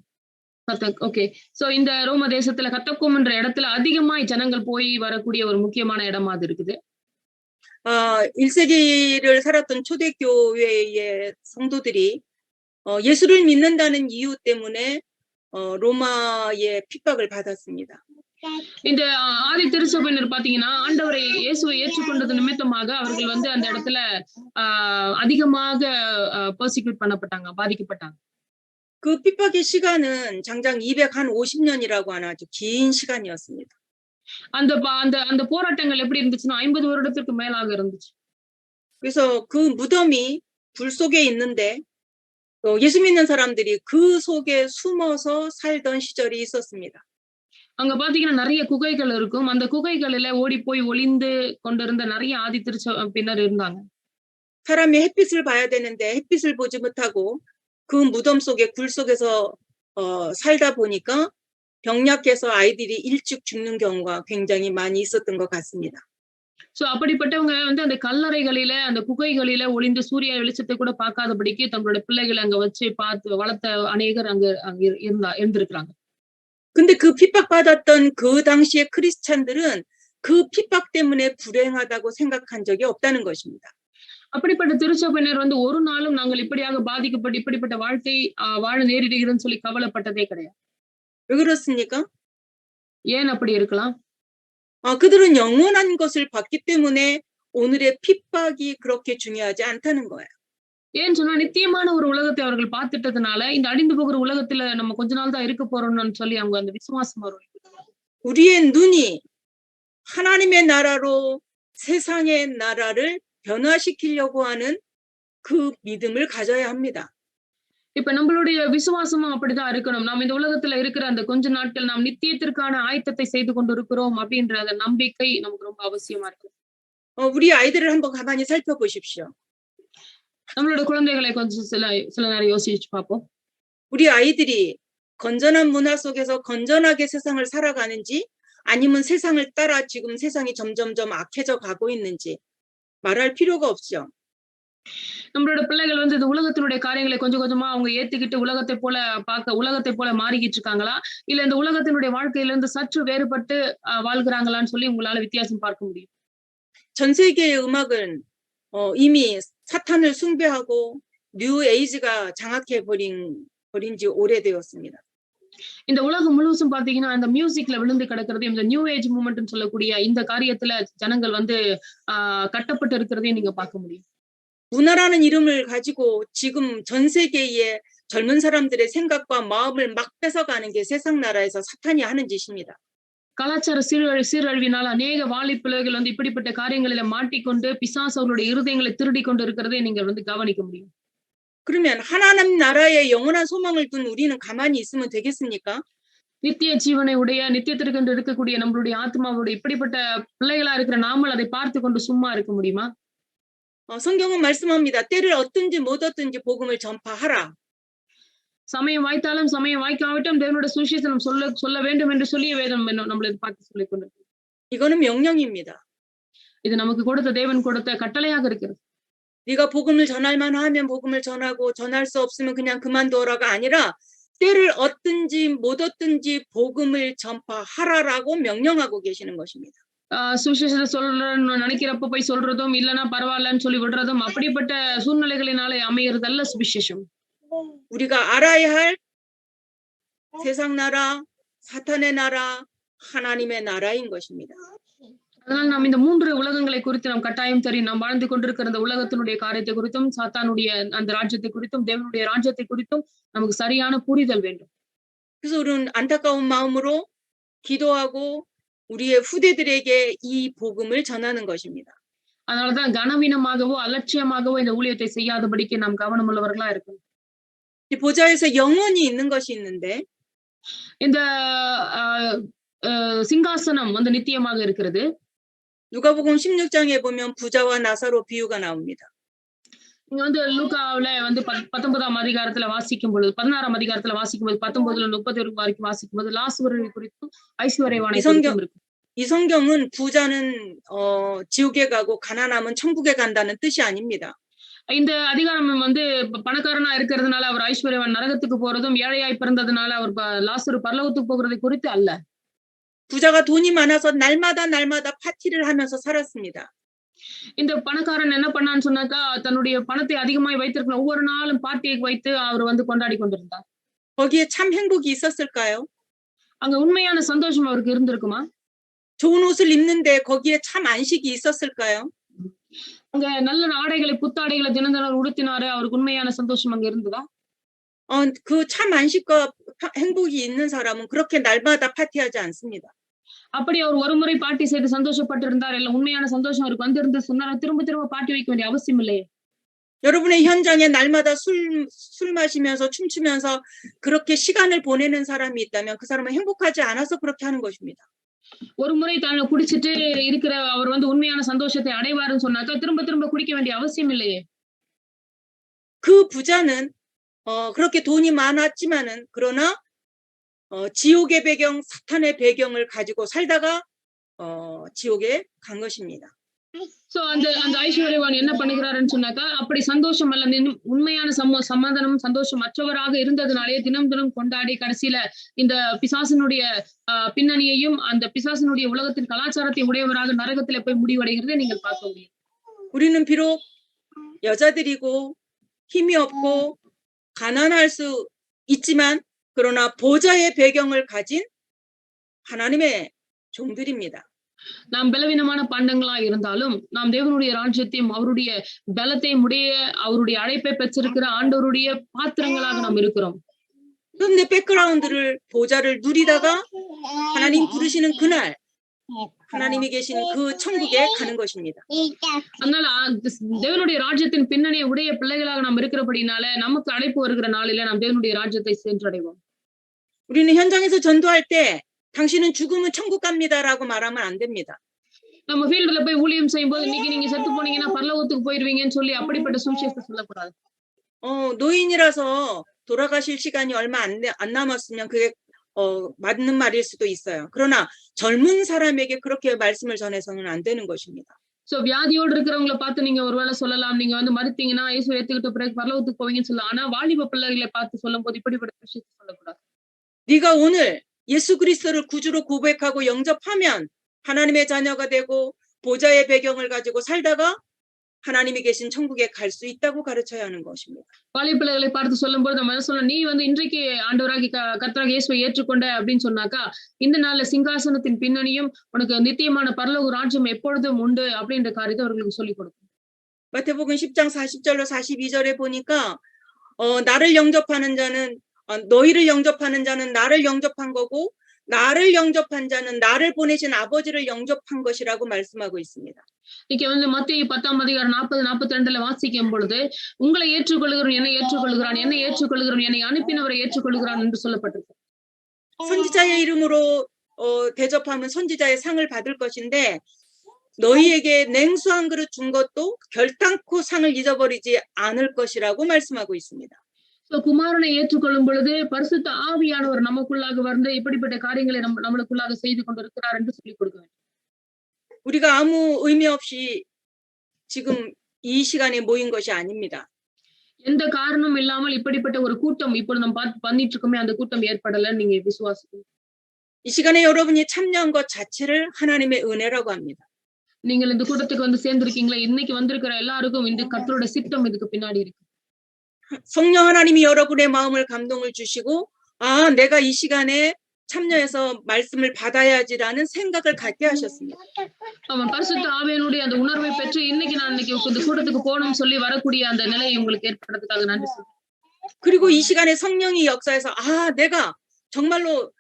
ஓகே. சோ இந்த ரோம தேசத்துல கத்தக்கோம் என்ற இடத்துல அதிகமாய் ஜனங்கள் போய் வரக்கூடிய ஒரு முக்கியமான இடமா அது இருக்குது. 1세기를 살았던 초대교회의 성도들이 예수를 믿는다는 이유 때문에 로마의 핍박을 받았습니다. இந்த ஆதி திருச்சபையினர் பாத்தீங்கன்னா ஆண்டவரை இயேசுவை ஏற்றுக்கொண்டது நிமித்தமாக அவர்கள் அந்த இடத்துல அதிகமாக பெர்சிக்யூட் பண்ணப்பட்டாங்க, பாதிக்கப்பட்டாங்க. 그 핍박의 시간은 장장 250년이라고 하는 아주 긴 시간이었습니다. அந்த அந்த போராட்டங்கள் எப்படி இருந்துச்சுன்னா 50 வருடத்திற்கு மேலாக இருந்துச்சு. 그래서 그 무덤이 불 속에 있는데 예수 믿는 사람들이 그 속에 숨어서 살던 시절이 있었습니다. அங்க பாத்தீங்கன்னா நிறைய குகைகள் இருக்கும். அந்த குகைகளில ஓடிப்போய் ஒளிந்து கொண்டிருந்த நிறைய ஆதி பின்னர் இருந்தாங்க. 사람이 햇빛을 봐야 되는데 햇빛을 보지 못하고 그 무덤 속에 굴 속에서 살다 보니까 병약해서 아이들이 일찍 죽는 경우가 굉장히 많이 있었던 것 같습니다. சோ அப்படிப்பட்டவங்க வந்து அந்த கல்லறைகளில, அந்த குகைகளில ஒளிந்து சூரிய வெளிச்சத்தை கூட பார்க்காதபடிக்கு தங்களுடைய பிள்ளைகளை அங்க வச்சு பார்த்து வளர்த்த அநேகர் அங்க அங்க இருந்திருக்கிறாங்க. 근데 그 핍박받았던 그 당시의 크리스찬들은 그 핍박 때문에 불행하다고 생각한 적이 없다는 것입니다. அப்படிப்பட்ட திருச்சபையினர் வந்து ஒரு நாளும் நாங்கள் இப்படியாக பாதிக்கப்பட்டு இப்படிப்பட்ட வாழ்க்கை வாழ நேரிடுகிறதுன்னு சொல்லி கவலைப்பட்டதே கிடையாது. 왜 그렇습니까? ஏன் அப்படி இருக்கலாம்? 그들은 영원한 것을 봤기 때문에 오늘의 핍박이 그렇게 중요하지 않다는 거예요. ஏன்னு சொன்னா நித்தியமான ஒரு உலகத்தை அவர்கள் பார்த்துட்டதுனால இந்த அழிந்து போகிற உலகத்துல நம்ம கொஞ்ச நாள் தான் இருக்க போறோம்னு சொல்லி அவங்க அந்த விசுவாசம் வரும். 우리의 눈이 하나님의 나라로 세상의 나라를 변화시키려고 하는 그 믿음을 가져야 합니다. இப்ப நம்மளுடைய விசுவாசமும் அப்படிதான் இருக்கணும். நாம் இந்த உலகத்துல இருக்கிற அந்த கொஞ்ச நாட்கள் நாம் நித்தியத்திற்கான ஆயத்தத்தை செய்து கொண்டு இருக்கிறோம் அப்படின்ற அந்த நம்பிக்கை நமக்கு ரொம்ப அவசியமா இருக்கு. 우리 아이들을 한번 가만히 살펴보십시오. நம்மளோட குழந்தைகளை கொஞ்சம் சில நேரம் யோசிச்சு பார்ப்போம். 우리 아이들이 건전한 문화 속에서 건전하게 세상을 살아가는지 아니면 세상을 따라 지금 세상이 점점점 악해져 가고 있는지 말할 필요가 없죠. நம்மளோட பிள்ளைகள் வந்து இந்த உலகத்தினுடைய காரியங்களை கொஞ்சம் கொஞ்சமா அவங்க ஏத்துக்கிட்டு உலகத்தை போல மாறிக்கிட்டு இருக்காங்களா, இல்ல இந்த உலகத்தினுடைய வாழ்க்கையில இருந்து சற்று வேறுபட்டு வாழ்கிறாங்களான்னு சொல்லி உங்களால வித்தியாசம் பார்க்க முடியும். 전 세계의 음악은 이미 사탄을 숭배하고 뉴 에이지가 장악해 버린 지 오래되었습니다. இந்த உலகம் முழுவதும் பாத்தீங்கன்னா இந்த மியூசிக்ல விழுந்து கிடக்கிறது, இந்த நியூ ஏஜ் மூவ்மெண்ட் சொல்லக்கூடிய இந்த காரியத்துல ஜனங்கள் வந்து கட்டப்பட்டு இருக்கிறதையும் நீங்க பார்க்க முடியும். 문화라는 이름을 가지고 지금 전 세계의 젊은 사람들의 생각과 마음을 막 뺏어가는 게 세상 나라에서 사탄이 하는 짓입니다. கலாச்சார சீரழிவினால் அநேக வாலிப்பிள்ளைகள் வந்து இப்படிப்பட்ட காரியங்களில மாட்டிக்கொண்டு பிசாசு அவர்களுடைய இருதயங்களை திருடி கொண்டு இருக்கிறதை நீங்க வந்து கவனிக்க முடியும். 그러면 하나님 나라의 영원한 소망을 둔 우리는 가만히 있으면 되겠습니까? நித்திய ஜீவனை உடைய நித்தியத்திற்கென்று இருக்கக்கூடிய நம்மளுடைய ஆத்மாவுடைய இப்படிப்பட்ட பிள்ளைகளா இருக்கிற நாமல் அதை பார்த்து கொண்டு சும்மா இருக்க முடியுமா? 성경은 말씀합니다. 때를 얻든지 못 얻든지 복음을 전파하라. சமயம் வாய்த்தாலும் சமயம் வாய்க்காவிட்டும் தேவனுடைய சுவிசேஷம் சொல்ல வேண்டும் என்று சொல்லிய வேதம் நம்மளை பார்த்து சொல்லிக் கொண்டிருக்கு. 이거는 명령입니다. இது நமக்கு கொடுத்த தேவன் கொடுத்த கட்டளையாக இருக்கிறது. 네가 복음을 전할만 하면 복음을 전하고 전할 수 없으면 그냥 그만둬라가 아니라 때를 얻든지 못 얻든지 복음을 전파하라라고 명령하고 계시는 것입니다. சுவிசேஷத்தை சொல்றன்னு நினைக்கிறப்ப போய் சொல்றதும் இல்லைன்னா பரவாயில்லன்னு சொல்லி விடுறதும் அப்படிப்பட்ட சூழ்நிலைகளினாலே அமையறதல்ல சுவிசேஷம். 우리가 알아야 할 세상 나라, 사탄의 나라, 하나님의 나라인 것입니다. அதனால் நாம் இந்த மூன்று உலகங்களை குறித்து நாம் கட்டாயம் தெரியும். நாம் வாழ்ந்து கொண்டிருக்கிற அந்த உலகத்தினுடைய காரியத்தை குறித்தும் சாத்தானுடைய அந்த ராஜ்யத்தை குறித்தும் தேவனுடைய ராஜ்யத்தை குறித்தும் நமக்கு சரியான புரிதல் வேண்டும். 그래서 우리는 안타까운 마음으로 기도하고 우리의 후대들에게 이 복음을 전하는 것입니다. அதனாலதான் கனவீனமாகவோ அலட்சியமாகவோ இந்த ஊழியத்தை செய்யாதபடிக்கு நாம் கவனம் உள்ளவர்களா இருக்கணும். 보좌에서 영원히 있는 것이 있는데 இந்த சிங்காசனம் வந்து நித்தியமாக இருக்கிறது. 누가복음 16장에 보면 부자와 나사로 비유가 나옵니다. இங்க வந்து லூக்காவுல வந்து 19ஆம் அதிகாரத்துல வாசிக்கும் பொழுது 16ஆம் அதிகாரத்துல வாசிக்கும் போது 19ல 30 வரைக்கும் வாசிக்கும் போது லாசருவை குறித்தும் ஐஸ்வர்யவானை குறித்தும் இருக்கு. 이 성경은 부자는 지옥에 가고 가난하면 천국에 간다는 뜻이 아닙니다. இந்த அதிகாரம் வந்து பணக்காரனா இருக்கிறதுனால அவர் ஐஸ்வர்யவான் நரகத்துக்கு போறதும் ஏழையாய் பிறந்ததுனால அவர் லாசரு பரலோகத்துக்கு போகிறதை குறித்து அல்ல. 부자가 돈이 많아서 날마다 파티를 하면서 살았습니다. இந்த பணக்காரன் என்ன பண்ணான்னு சொன்னாக்கா தன்னுடைய பணத்தை அதிகமாய் வைத்திருக்கிற ஒவ்வொரு நாளும் பார்ட்டியை வைத்து அவர் வந்து கொண்டாடி கொண்டிருந்தார். 거기에 참 행복이 있었을까요? அங்க உண்மையான சந்தோஷம் அவருக்கு இருந்திருக்குமா? 좋은 옷을 입는데 거기에 참 안식이 있었을까요? அங்க நல்ல ஆடைகளை புத்தாடைகளை தினந்தனம் உடுத்தினாரு, அவருக்கு உண்மையான சந்தோஷம் அங்க இருந்ததா? 그 참 안식과 행복이 있는 사람은 그렇게 날마다 파티하지 않습니다. அப்படி அவர் ஒரு முறை பார்ட்டி செய்து சந்தோஷப்பட்டு இருந்தார். இல்ல உண்மையான சந்தோஷம் அவருக்கு வந்திருந்து சொன்னா திரும்ப திரும்ப பார்ட்டி வைக்க வேண்டிய அவசியம் இல்லையே. 여러분의 현장에 날마다 술 마시면서 춤추면서 그렇게 시간을 보내는 사람이 있다면 그 사람은 행복하지 않아서 그렇게 하는 것입니다. ஒரு முறை தான் குடிச்சிட்டு இருக்கிற அவர் வந்து உண்மையான சந்தோஷத்தை அடைவாருன்னு சொன்னாக்கா திரும்ப திரும்ப குடிக்க வேண்டிய அவசியம் இல்லையே. 그 부자는 그렇게 돈이 많았지만은 그러나 지옥의 배경, 사탄의 배경을 가지고 살다가 지옥에 간 것입니다. சோ அந்த ஐஸ்வர்யவான் என்ன பண்ணுகிறாருன்னு சொன்னாக்கா அப்படி சந்தோஷம் அல்ல உண்மையான சமாதானம் சந்தோஷம் மற்றவராக இருந்ததுனாலே தினம் தினம் கொண்டாடி கடைசியில இந்த பிசாசனுடைய பின்னணியையும் அந்த பிசாசனுடைய உலகத்தின் கலாச்சாரத்தை உடையவராக நரகத்திலே போய் முடிவடைகிறதை நீங்கள் பார்க்க முடியும். 우리는 비록 여자들이고 힘이 없고 가난할 수 있지만 그러나 보좌의 배경을 가진 하나님의 종들입니다. நாம் பலவீனமான பாண்டங்களா இருந்தாலும் நாம் தேவனுடைய ராஜ்யத்தையும் அவருடைய பலத்தையும் உடைய அவருடைய அழைப்பை பெற்றிருக்கிற ஆண்டவருடைய பாத்திரங்களாக நாம் இருக்கிறோம். 그런데 백그라운드를 보좌를 누리다가 하나님 부르시는 그날 하나님이 계신 그 천국에 가는 것입니다. அதனால தேவனுடைய ராஜ்யத்தின் பின்னணியை உடைய பிள்ளைகளாக நாம் இருக்கிறபடினால நமக்கு அழைப்பு வருகிற நாளில நாம் தேவனுடைய ராஜ்யத்தை சென்றடைவோம். 우리는 현장에서 전도할 때 당신은 죽으면 천국 갑니다라고 말하면 안 됩니다. நம்ம ஃபீல்ட்ல போய் ஊழியம் செய்யும்போது இன்னைக்கு நீங்க செத்து போனீங்கன்னா பரலோகத்துக்கு போயிருவீங்கன்னு சொல்லி அப்படிப்பட்ட சுவிசேஷத்தை சொல்லக்கூடாது. 노인이라서 돌아가실 시간이 얼마 안 남았으면 그게 맞는 말일 수도 있어요. 그러나 젊은 사람에게 그렇게 말씀을 전해서는 안 되는 것입니다. சோ வியாதியோடு இருக்கிறவங்கள பார்த்து நீங்க ஒருவேளை சொல்லலாம், நீங்க வந்து மறுத்தீங்கன்னா இயேசு ஏத்துக்கிட்ட பிறகு பரலோகத்துக்கு போவீங்கன்னு சொல்லலாம். ஆனா வாலிப பிள்ளைகளை பார்த்து சொல்லும் போது இப்படிப்பட்ட விஷயத்தை சொல்லக்கூடாது. 네가 오늘 예수 그리스도를 구주로 고백하고 영접하면 하나님의 자녀가 되고 보좌의 배경을 가지고 살다가 하나님이 계신 천국에 갈 수 있다고 가르쳐야 하는 것입니다. வாலிபிள்ளைகளை பார்த்து சொல்லும்போது நம்ம என்ன சொல்லணும், நீ வந்து இன்றைக்கு ஆண்டவராகி கர்த்தராகிய இயேசுவை ஏற்றுக்கொண்ட அப்படின்னு சொன்னாக்கா இந்த நாள்ல சிங்காசனத்தின் பின்னணியும் உனக்கு நித்தியமான பரலோக ராஜ்யம் எப்பொழுதும் உண்டு அப்படின்ற காரியத்தை அவர்களுக்கு சொல்லிக் கொடுக்கும். 마태복음 10장 40절로 42절에 보니까 나를 영접하는 자는 너희를 영접하는 자는 나를 영접한 거고 나를 영접한 자는 나를 보내신 아버지를 영접한 것이라고 말씀하고 있습니다. இங்க வந்து மத்தேயு 10ஆம் அதிகாரம் 40-42ல வாசிக்கும் பொழுது உங்களை ஏற்றுக்கொள்கிறவன் என்னை ஏற்றுக்கொள்கிறான், என்னை ஏற்றுக்கொள்கிறவன் என்னை அனுப்பினவரை ஏற்றுக்கொள்கிறான் என்று சொல்லப்பட்டிருக்கு. 선지자의 이름으로 대접하면 선지자의 상을 받을 것인데 너희에게 냉수 한 그릇 준 것도 결단코 상을 잊어버리지 않을 것이라고 말씀하고 있습니다. குமாரனை ஏற்றுக்கொள்ளும் பொழுது பரிசுத்த ஆவியானவர் நமக்குள்ளாக வந்து இப்படிப்பட்ட காரியங்களை நம்மளுக்குள்ளாக செய்து கொண்டிருக்கிறார் என்று சொல்லிக் கொடுக்க வேண்டும். 우리가 아무 의미 없이 지금 이 시간에 모인 것이 아닙니다. எந்த காரணம் இல்லாமல் இப்படிப்பட்ட ஒரு கூட்டம் இப்பொழுது நம்ம பண்ணிட்டு இருக்கோமே அந்த கூட்டம் ஏற்படலன்னு நீங்க விசுவாசிக்கணும். 이 시간에 여러분이 참여한 것 자체를 하나님의 은혜라고 합니다. நீங்கள் இந்த கூட்டத்துக்கு வந்து சேர்ந்திருக்கீங்களா, இன்னைக்கு வந்திருக்கிற எல்லாருக்கும் இந்த கர்த்தரோட சித்தம் இதுக்கு பின்னாடி இருக்கு. 성령 하나님이 여러분의 마음을 감동을 주시고 내가 이 시간에 참여해서 말씀을 받아야지라는 생각을 갖게 하셨습니다. அவன் பரிசுத்த ஆவியானுடைய அந்த உணர்வை பெற்று இன்னைக்கு நான் இந்த கூட்டத்துக்கு போகணும்னு சொல்லி வரக்கூடிய அந்த நிலை உங்களுக்கு ஏற்படுறதுக்காக நன்றி சொல்றேன். 그리고 이 시간에 성령이 역사해서 내가 정말로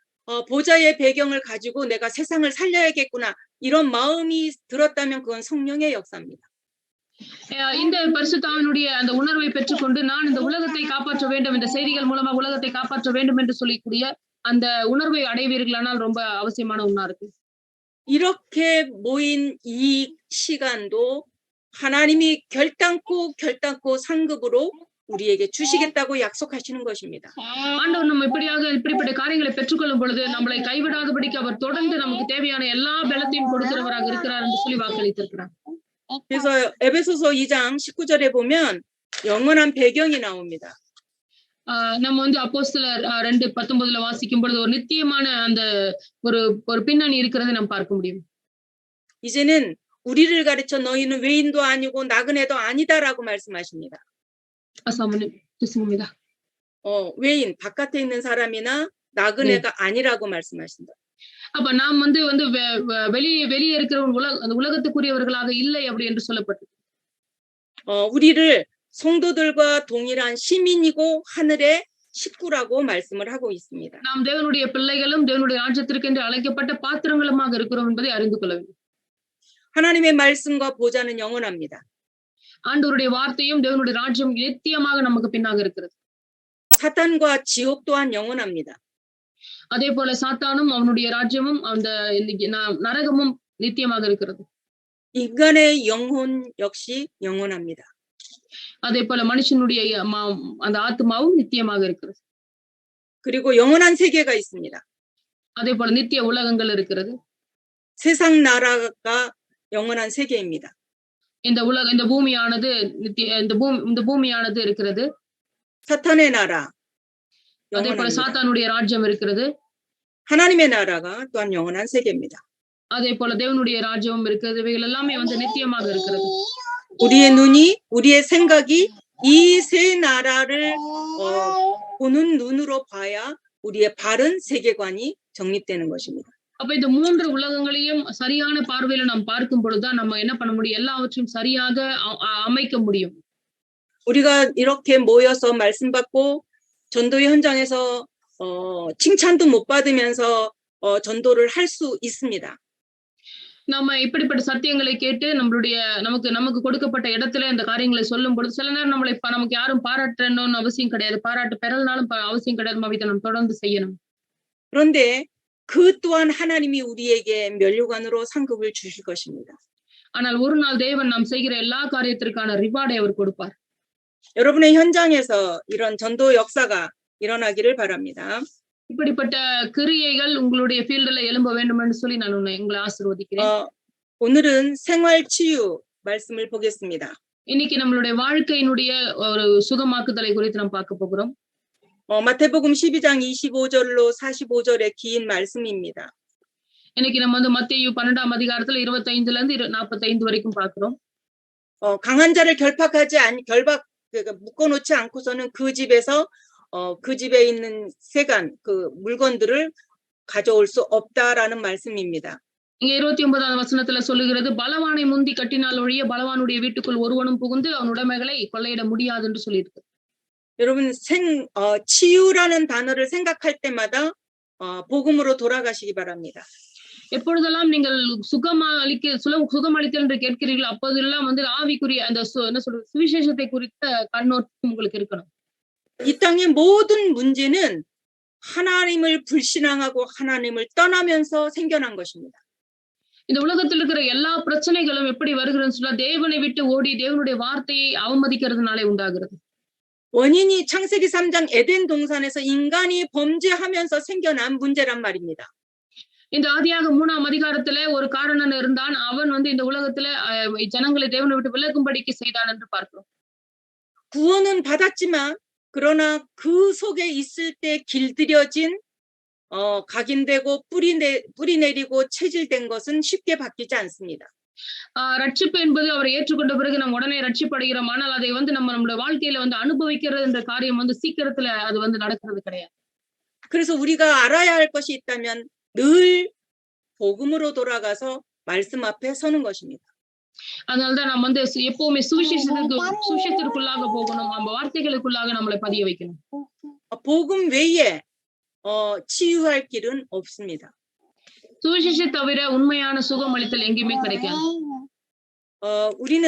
보좌의 배경을 가지고 내가 세상을 살려야겠구나 이런 마음이 들었다면 그건 성령의 역사입니다. இந்த பரிசுத்தாவினுடைய அந்த உணர்வை பெற்றுக்கொண்டு நான் இந்த உலகத்தை காப்பாற்ற வேண்டும், இந்த செய்திகள் மூலமா உலகத்தை காப்பாற்ற வேண்டும் என்று சொல்லக்கூடிய அந்த உணர்வை அடைவீர்களானால் ரொம்ப அவசியமான ஒண்ணா இருக்கு. 이렇게 모인 이 시간도 하나님이 결단코 상급으로 우리에게 주시겠다고 약속하시는 것입니다. ஆண்டவர் நம்ம இப்படிப்பட்ட காரியங்களை பெற்றுக்கொள்ளும் பொழுது நம்மளை கைவிடாதபடிக்கு அவர் தொடர்ந்து நமக்கு தேவையான எல்லா பலத்தையும் கொடுக்கிறவராக இருக்கிறார் என்று சொல்லி வாக்களித்திருக்கிறார். 그래서 에베소서 2장 19절에 보면 영원한 배경이 나옵니다. நம்ம வந்து அப்போஸ்தலர் 2:19ல வாசிக்கும் பொழுது ஒரு நித்தியமான அந்த ஒரு பின்னணி இருக்கிறதை நாம் பார்க்க முடியும். 이제는 우리를 가르쳐 너희는 외인도 아니고 나그네도 아니다라고 말씀하십니다. 죄송합니다. 외인 바깥에 있는 사람이나 나그네가 아니라고 말씀하신다. அப்ப நாம் வந்து வெளியே இருக்கிற அந்த உலகத்துக்குரியவர்களாக இல்லை அப்படி என்று சொல்லப்பட்டது. 우리를 성도들과 동일한 시민이고 하늘의 식구라고 말씀을 하고 있습니다. நாம் தேவனுடைய பிள்ளைகளும் தேவனுடைய ராஜ்யத்திற்கென்று அழைக்கப்பட்ட பாத்திரங்களுமாக இருக்கிறோம் என்பதை அறிந்து கொள்ள வேண்டும். 하나님의 말씀과 보좌는 영원합니다. ஆண்டவருடைய வார்த்தையும் தேவனுடைய ராஜ்யம் நித்தியமாக நமக்கு பின்னாக இருக்கிறது. 사탄과 지옥 또한 영원합니다. அதே போல சாத்தானும் அவனுடைய ராஜ்யமும் அந்த நரகமும் நித்தியமாக இருக்கிறது. 인간의 영혼 역시 영원합니다. அதே போல மனுஷனுடைய அந்த ஆத்மாவும் நித்தியமாக இருக்கிறது. 그리고 영원한 세계가 있습니다. அதே போல நித்திய உலகங்கள் இருக்கிறது. 세상 나라가 영원한 세계입니다. இந்த பூமியானது இந்த பூமியானது இருக்கிறது. 사탄의 나라 அதே போல 영원합니다. சாத்தானுடைய ராஜ்யம் இருக்கிறது. 하나님의 나라가 또한 영원한 세계입니다. அதே போல தேவனுடைய ராஜ்யமும் இருக்கிறது. இவைகள் எல்லாமே வந்து நித்தியமாக இருக்கிறது. 우리의 눈이 우리의 생각이 이 세 나라를 보는 눈으로 봐야 우리의 바른 세계관이 정립되는 것입니다. அப்ப இந்த மூன்று உலகங்களையும் சரியான பார்வையில நாம் பார்க்கும் பொழுதுதான் நம்ம என்ன பண்ண முடியும்? எல்லாவற்றையும் சரியாக அமைக்க முடியும். 우리가 이렇게 모여서 말씀 받고 전도 현장에서 칭찬도 못 받으면서 전도를 할 수 있습니다. நம்ம இப்படிப்பட்ட சத்தியங்களை கேட்டு நமக்கு கொடுக்கப்பட்ட இடத்துல இந்த காரியங்களை சொல்லும் பொழுது சில நேரம் நமக்கு யாரும் பாராட்டணும்னு அவசியம் கிடையாது. பாராட்டு பெறலனாலும் அவசியம் கிடையாது. இதை நம்ம தொடர்ந்து செய்யணும். 그런데 그 또한 하나님이 우리에게 면류관으로 상급을 주실 것입니다. ஆனால் ஒரு நாள் தேவன் நாம் செய்கிற எல்லா காரியத்திற்கான ரிவார்டை அவர் கொடுப்பார். 여러분의 현장에서 이런 전도 역사가 일어나기를 바랍니다. இப்படிப்பட்ட கிரியைகள் உங்களுடைய ஃபீல்ட்ல எழும்ப வேண்டும் என்று சொல்லி நான் உங்களை ஆசீர்வதிக்கிறேன். 오늘은 생활 치유 말씀을 보겠습니다. இன்னைக்கு நம்மளுடைய வாழ்க்கையினுடைய ஒரு சுகமாக்குதலை குறித்து நாம் பார்க்க போகிறோம். 마태복음 12장 25절로 45절의 긴 말씀입니다. இன்னைக்கு நம்ம வந்து மத்தேயு 12ஆம் அதிகாரத்துல 25ல இருந்து 45 வரைக்கும் பார்க்கிறோம். 강한 자를 묶어놓지 않고서는 그 집에서 그 집에 있는 세간 그 물건들을 가져올 수 없다라는 말씀입니다. இங்க 29ஆம் வசனத்துல சொல்லுகிறது, பலவானை முந்தி கட்டினால் ஒழிய பலவானுடைய வீட்டுக்குள் ஒருவனும் புகுந்து அவன் உடைமைகளை கொள்ளையிட முடியாது என்று சொல்லியிருக்கு. 여러분 치유라는 단어를 생각할 때마다 복음으로 돌아가시기 바랍니다. எப்பொழுதெல்லாம் நீங்கள் சுகமளித்தல் என்று கேட்கிறீர்கள் அப்போதெல்லாம் வந்து ஆவிக்குரிய அந்த என்ன சொல்றது சுவிசேஷத்தை குறித்த கண்ணோட்டம் உங்களுக்கு இருக்கணும். 이 땅의 모든 문제는 하나님을 불신앙하고 하나님을 떠나면서 생겨난 것입니다. இந்த உலகத்தில் இருக்கிற எல்லா பிரச்சனைகளும் எப்படி வருகிறதுன்னு சொன்னா தேவனை விட்டு ஓடி தேவனுடைய வார்த்தையை அவமதிக்கிறதுனாலே உண்டாகிறது. 원인이 창세기 3장 에덴 동산에서 인간이 범죄하면서 생겨난 문제란 말입니다. இந்த ஆதியாக 3ஆம் அதிகாரத்துல ஒரு காரணன் இருந்தான். அவன் வந்து இந்த உலகத்துல ஜனங்களை தேவனை விட்டு விலகும்படிக்கு செய்தான் என்று பார்க்கிறோம். 구원은 받았지만 그러나 그 속에 있을 때 길들여진 각인되고 뿌리 내리고 체질된 것은 쉽게 바뀌지 않습니다. ரட்சிப்பு என்பது அவரை ஏற்றுக்கொண்ட பிறகு நம்ம உடனே ரட்சிப்படைகிறோம். ஆனால் அதை வந்து நம்மளுடைய வாழ்க்கையில வந்து அனுபவிக்கிறது என்ற காரியம் வந்து சீக்கிரத்துல அது வந்து நடக்கிறது கிடையாது. 그래서 우리가 알아야 할 것이 있다면 늘 복음으로 돌아가서 말씀 앞에 서는 것입니다. அதனால்தான் நம்ம வந்து எப்பவுமே சுவிசேஷத்திற்குள்ளாக போகணும். நம்ம வார்த்தைகளுக்குள்ளாக நம்மளை பதிய வைக்கணும். 복음 외에 치유할 길은 없습니다. சுவிசேஷத்தை தவிர உண்மையான சுகம் அளித்தல் எங்கேயுமே கிடைக்காது. 우리는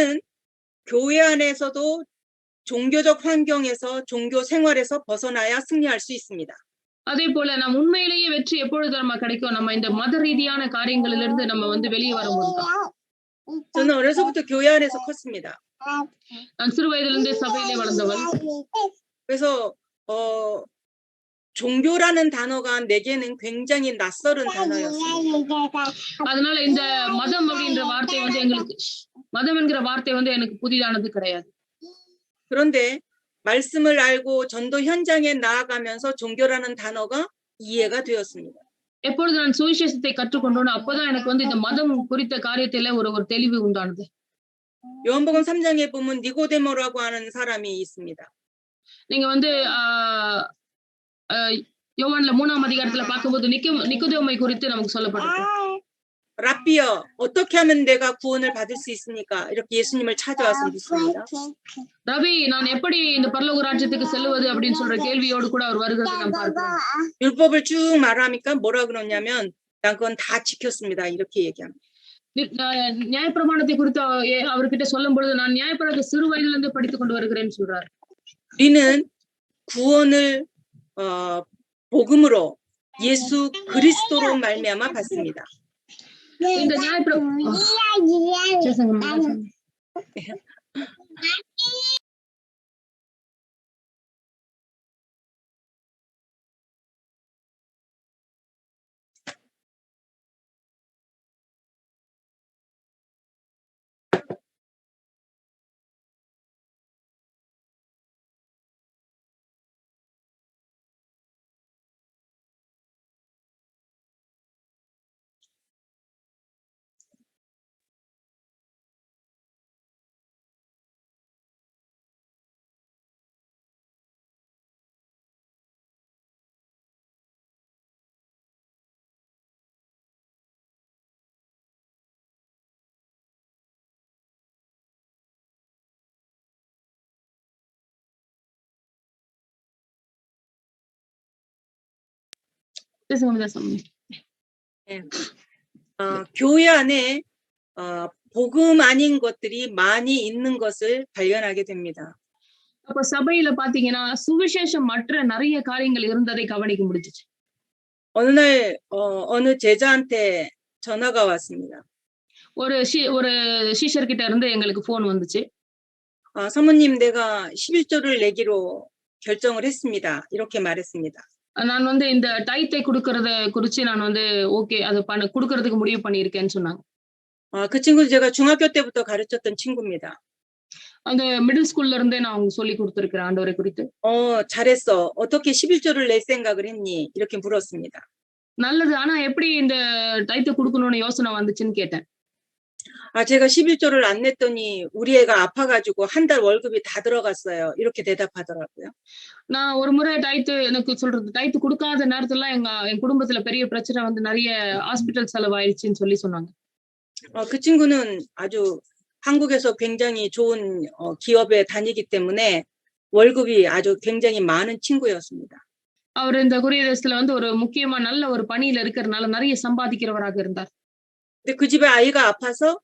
교회 안에서도 종교적 환경에서 종교 생활에서 벗어나야 승리할 수 있습니다. அதே போல நம்ம உண்மையிலேயே வெற்றி எப்பொழுது நம்ம கிடைக்கும்? நம்ம இந்த மத ரீதியான காரியங்களிலிருந்து நம்ம வந்து வெளியே வரும்போது. 저는 어려서부터 교회 안에서 컸습니다. நான் சிறு வயதிலிருந்தே சபையிலே வளர்ந்தவள். 그래서 종교라는 단어가 내게는 굉장히 낯설은 단어였습니다. அதனால இந்த மதம் அப்படின்ற வார்த்தை வந்து மதம் என்கிற வார்த்தை வந்து எனக்கு புதிதானது கிடையாது. 그런데 말씀을 알고 전도 현장에 나아가면서 종교라는 단어가 이해가 되었습니다. எப்பொழுது நான் சுவிசேஷத்தை கற்றுக்கொண்டோனோ அப்போதான் எனக்கு வந்து இந்த மதம் குறித்த காரியத்தில ஒரு தெளிவு உண்டானது. 요한복음 3장에 보면 니고데모라고 하는 사람이 있습니다. நீங்க வந்து யோவான்ல 3ஆம் அதிகாரத்துல பார்க்கும்போது நிக்கோதேமை குறித்து நமக்கு சொல்லப்பட்டிருக்கு. 라비여, 어떻게 하면 내가 구원을 받을 수 있습니까? 이렇게 예수님을 찾아와서 묻습니다. ரவி நான் எப்படி இந்த பரலோக ராஜ்யத்துக்கு செல்லுவது அப்படின்னு சொல்ற கேள்வியோடு கூட அவர் வருகிறதை நாம் பார்க்கிறோம். 율법을 쭉 말하니까 뭐라 그러냐면 난 그건 다 지켰습니다. 이렇게 얘기합니다. நியாயப்பிரமாணத்தை குறித்து அவர்கிட்ட சொல்லும் பொழுது நான் நியாயப்பிரமாணத்தை சிறு வயதுல இருந்து படித்துக் கொண்டு வருகிறேன்னு சொல்றாரு. 우리는 구원을 복음으로 예수 그리스도로 말미암아 받습니다. இந்த 교회 안에 복음 아닌 것들이 많이 있는 것을 발견하게 됩니다. அப்ப சபையில பாத்தீங்கன்னா சுவிசேஷம் மற்ற நிறைய காரியங்கள் இருந்ததை கவனிக்க முடிஞ்சுச்சு. 어느 날 어느 제자한테 전화가 왔습니다. ஒரு 시ஷர்கிட்ட இருந்து எங்களுக்கு போன் வந்துச்சு. 사모님 내가 11조를 내기로 결정을 했습니다. 이렇게 말했습니다. நான் வந்து இந்த டைத்தை கொடுக்கறத குறிச்சு நான் வந்து ஓகே அது கொடுக்கறதுக்கு முடிவு பண்ணியிருக்கேன்னு சொன்னாங்க. 그 친구 제가 중학교 때부터 가르쳤던 친구입니다. அந்த மிடில் ஸ்கூல்ல இருந்தே நான் அவங்க சொல்லி கொடுத்திருக்கிறேன் ஆண்டவரை குறித்து. 잘했어. 어떻게 11조를 낼 생각을 했니? 이렇게 물었습니다. நல்லது. ஆனா எப்படி இந்த டைத்தை கொடுக்கணும்னு யோசனை வந்துச்சுன்னு கேட்டேன். 제가 11조를 안 냈더니 우리 애가 아파가지고 한 달 월급이 다 들어갔어요. 이렇게 대답하더라고요. நான் ஒரு முறை எனக்கு சொல்றது டைத்து கொடுக்காத நேரத்துல என் குடும்பத்துல பெரிய பிரச்சனை வந்து நிறைய ஹாஸ்பிட்டல் செலவாயிடுச்சுன்னு சொன்னாங்க. 그 친구는 아주 한국에서 굉장히 좋은 기업에 다니기 때문에 월급이 아주 굉장히 많은 친구였습니다. அவர் இந்த கொரிய தேசத்துல வந்து ஒரு முக்கியமா நல்ல ஒரு பணியில இருக்கிறதுனால நிறைய சம்பாதிக்கிறவராக இருந்தார். 근데 그 집에 아이가 아파서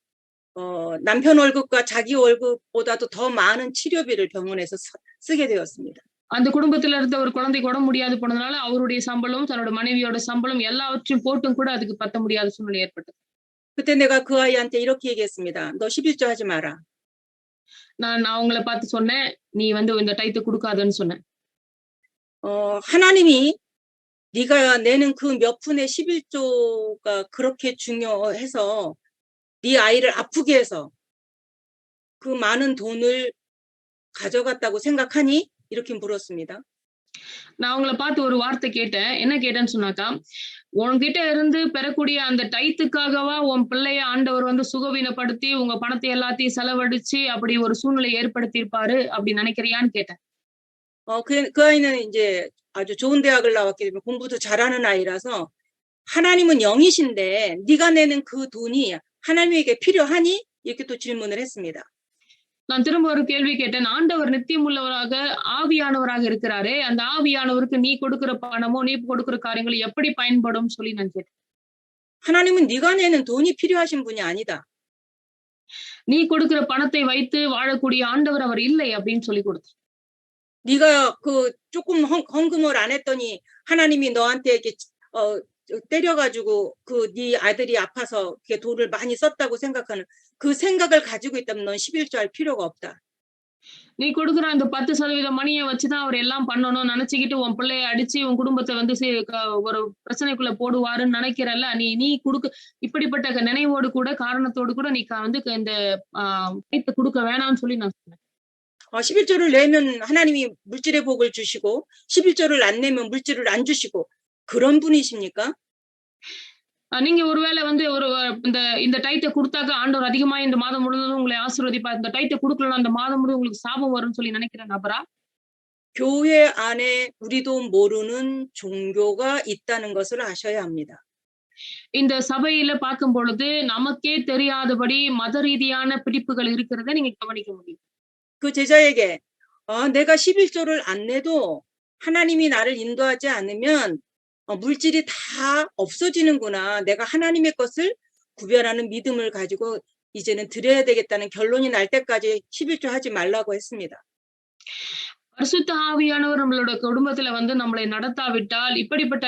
남편 월급과 자기 월급보다도 더 많은 치료비를 병원에서 쓰게 되었습니다. அந்த குடும்பத்துல இருந்த ஒரு குழந்தைக்கு உடம்பு முடியாது போனதுனால அவருடைய சம்பளம் தன்னோட மனைவியோட சம்பளம் எல்லாவற்றையும் போட்டும் கூட அதுக்கு பத்த முடியாத சூழ்நிலை ஏற்பட்டது. 그때 내가 그 아이한테 이렇게 얘기했습니다. 너 11조 하지 마라. நான் அவங்கள பார்த்து சொன்னேன் நீ வந்து இந்த டைத்தை கொடுக்காதன்னு சொன்னேன். 하나님이 네가 내는 그 몇 푼의 11조가 그렇게 중요해서 네 아이를 아프게 해서 그 많은 돈을 가져갔다고 생각하니? 이렇게 물었습니다. நான் அவங்கள பார்த்து ஒரு வார்த்தை கேட்டேன். என்ன கேட்டேன்னு சொன்னாக்கா உன்கிட்ட இருந்து பெறக்கூடிய அந்த டைத்துக்காகவா உன் பிள்ளைய ஆண்டவர் வந்து சுகவீனப்படுத்தி உங்க பணத்தை எல்லாத்தையும் செலவழிச்சு அப்படி ஒரு சூழ்நிலை ஏற்படுத்தி இருப்பாரு அப்படி நினைக்கிறியான்னு கேட்டேன். 그 아이는 이제 아주 좋은 대학을 나왔기 때문에 공부도 잘하는 아이라서 하나님은 영이신데 네가 내는 그 돈이 하나님에게 필요하니? 이렇게 또 질문을 했습니다. நான் திரும்ப ஒரு கேள்வி கேட்டேன். ஆண்டவர் நித்தியம் உள்ளவராக ஆவியானவராக இருக்கிறாரே அந்த ஆவியானவருக்கு நீ கொடுக்கிற பணமோ நீ கொடுக்கிற காரியங்கள் எப்படி பயன்படும் சொல்லி நான் கேட்டேன். 하나님은 네가 내는 돈이 필요하신 분이 아니다. நீ கொடுக்கிற பணத்தை வைத்து வாழக்கூடிய ஆண்டவர் அவர் இல்லை அப்படின்னு சொல்லி கொடுத்தேன். 네가 그 조금 헌금을 안 했더니 하나님이 너한테 이렇게 때려가지고 그 네 아들이 아파서 그게 돈을 많이 썼다고 생각하는 그 생각을 가지고 있다면 넌 11조 할 필요가 없다. நீ கொடுக்குற அந்த 10% மணியை வச்சுதான் அவர் எல்லாம் பண்ணணும் நினைச்சுக்கிட்டு உன் பிள்ளைய அடிச்சு உன் குடும்பத்தை வந்து ஒரு பிரச்சனைக்குள்ள போடுவாருன்னு நினைக்கிறல்ல நீ கொடுக்க இப்படிப்பட்ட நினைவோடு கூட காரணத்தோடு கூட நீ வந்து இந்த கொடுக்க வேணாம்னு சொல்லி நான் சொன்னேன். 11조를 내면 하나님이 물질의 복을 주시고 11조를 안 내면 물질을 안 주시고 그런 분이십니까? நீங்க ஒருவேளை வந்து இந்த டைத்தை கொடுத்தாக்க ஆண்டவர் அதிகமா இந்த மாதம் முழுவதும் உங்களை ஆசீர்வதிப்பார். இந்த டைத்தை கொடுக்கலன்னா அந்த மாதம் முழுவதும் உங்களுக்கு சாபம் வரும்னு சொல்லி நினைக்கிற நபரா? 교회 안에 우리도 모르는 종교가 있다는 것을 아셔야 합니다. இந்த சபையில பார்க்கும் பொழுது, நமக்கே தெரியாதபடி மத ரீதியான பிடிப்புகள் இருக்கிறத நீங்க கவனிக்க முடியும். 그 제자에게 내가 11조를 안 내도 하나님이 나를 인도하지 않으면 물질이 다 없어지는구나. 내가 하나님의 것을 구별하는 믿음을 가지고 이제는 드려야 되겠다는 결론이 날 때까지 11조 하지 말라고 했습니다. பரிசுத்த ஆவியானவர் நம்மளோட குடும்பத்துல வந்து நம்மளை நடத்தாவிட்டால், இப்படிப்பட்ட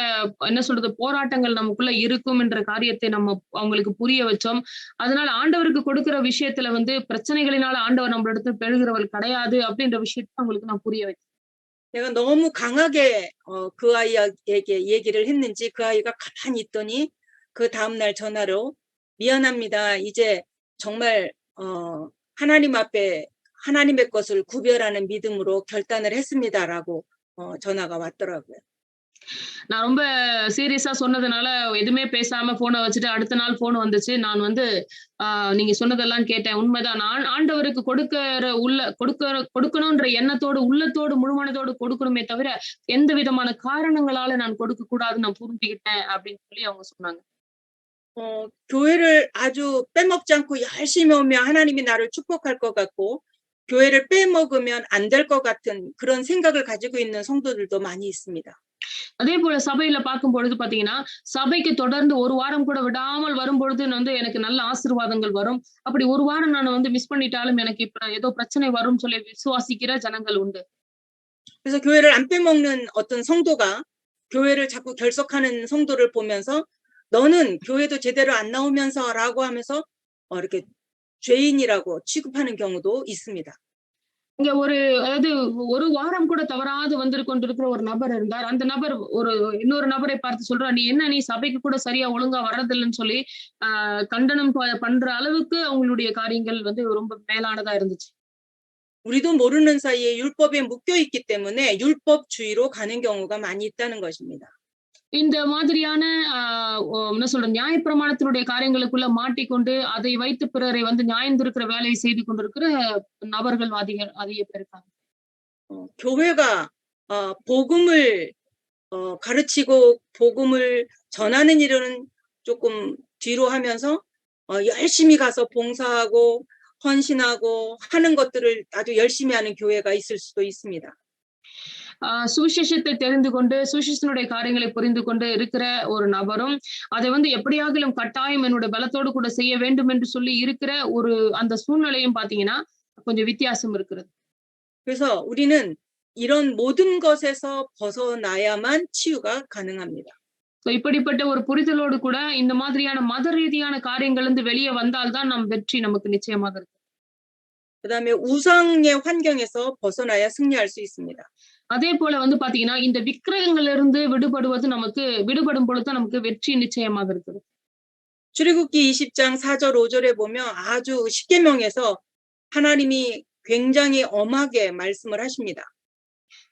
என்ன சொல்றது போராட்டங்கள் நமக்குள்ள இருக்கும் என்ற காரியத்தை நம்ம அவங்களுக்கு புரிய வச்சோம். அதனால ஆண்டவருக்கு கொடுக்கிற விஷயத்துல வந்து பிரச்சனைகளினால ஆண்டவர் நம்மளிடத்துல பெறுகிறவர் கிடையாது அப்படின்ற விஷயத்த அவங்களுக்கு நான் புரிய வச்சேன். 내가 너무 강하게 그 아이에게 얘기를 했는지 그 아이가 가만히 있더니 그 다음날 전화로 미안합니다. 이제 정말 하나님 앞에 하나님의 것을 구별하는 믿음으로 결단을 했습니다라고 전화가 왔더라고요. நான் ரொம்ப சீரியஸா சொன்னதுனால எதுவுமே பேசாம போனை வச்சுட்டு அடுத்த நாள் போன் வந்துச்சு. நான் வந்து நீங்க சொன்னதெல்லாம் கேட்டேன். உண்மைதான். நான் ஆண்டவருக்கு கொடுக்கணும்ன்ற எண்ணத்தோடு, உள்ளத்தோடு, முழுமனதோடு கொடுக்கணுமே தவிர, எந்த விதமான காரணங்களால நான் கொடுக்க கூடாதுன்னு நான் புரிஞ்சுக்கிட்டேன் அப்படின்னு சொல்லி அவங்க சொன்னாங்க. 교회를 아주 빼먹지 않고 열심히 오면 하나님이 나를 축복할 것 같고 교회를 빼먹으면 안 될 것 같은 그런 생각을 가지고 있는 성도들도 많이 있습니다. அதே போல சபையில பார்க்கும் பொழுது பாத்தீங்கன்னா, சபைக்கு தொடர்ந்து ஒரு வாரம் கூட விடாமல் வரும்பொழுது வந்து எனக்கு நல்ல ஆசீர்வாதங்கள் வரும். அப்படி ஒரு வாரம் நான் வந்து மிஸ் பண்ணிட்டாலும் எனக்கு இப்ப ஏதோ பிரச்சனை வரும்னு சொல்லி விசுவாசிக்கிற ஜனங்கள் உண்டு. 그래서 교회를 안 빼먹는 어떤 성도가 교회를 자꾸 결석하는 성도를 보면서 너는 교회도 제대로 안 나오면서라고 하면서 이렇게 죄인이라고 취급하는 경우도 있습니다. இங்க அதாவது ஒரு வாரம் கூட தவறாது வந்து கொண்டிருக்கிற ஒரு நபர் இருந்தார். அந்த நபர் இன்னொரு நபரை பார்த்து சொல்றார், நீ சபைக்கு கூட சரியா ஒழுங்கா வர்றதில்லைன்னு சொல்லி கண்டனம் பண்ற அளவுக்கு அவங்களுடைய காரியங்கள் வந்து ரொம்ப மேலானதா இருந்துச்சு. 우리도 모르는 사이에 율법에 묶여 있기 때문에 율법주의로 가는 경우가 많이 있다는 것입니다. இந்த மாதிரியான என்ன சொல்றது நியாயப்பிரமாணத்தினுடைய காரியங்களுக்குள்ள மாட்டிக்கொண்டு அதை வைத்து பிறரை வந்து நியாயந்திருக்கிற வேலையை செய்து கொண்டிருக்கிற நபர்கள் அதிக பேர் இருக்காங்க. 교회가 복음을 가르치고 복음을 전하는 일은 조금 뒤로 하면서 열심히 가서 봉사하고 헌신하고 하는 것들을 아주 열심히 하는 교회가 있을 수도 있습니다. சுவிசேஷத்தை தெரிந்து கொண்டு சுவிசேஷனுடைய காரியங்களை புரிந்து கொண்டு இருக்கிற ஒரு நபரும் அதை வந்து எப்படியாகிலும் கட்டாயம் என்னுடைய பலத்தோடு கூட செய்ய வேண்டும் என்று சொல்லி இருக்கிற அந்த சூழ்நிலையும் பாத்தீங்கன்னா கொஞ்சம் வித்தியாசம் இருக்கிறது. 그래서 우리는 이런 모든 것에서 벗어나야만 치유가 가능합니다. இப்படிப்பட்ட ஒரு புரிதலோடு கூட இந்த மாதிரியான மத ரீதியான காரியங்கள் இருந்து வெளியே வந்தால்தான் நம் வெற்றி நமக்கு நிச்சயமாக இருக்கு. 그다음에 우상의 환경에서 벗어나야 승리할 수 있습니다. அதே போல வந்து பாத்தீங்கன்னா இந்த விக்கிரகங்கள்ல இருந்து விடுபடும் பொழுது நமக்கு வெற்றி நிச்சயமாக இருக்குது. 출애굽기 20장 4절 5절에 보면 아주 십계명에서 하나님이 굉장히 엄하게 말씀을 하십니다.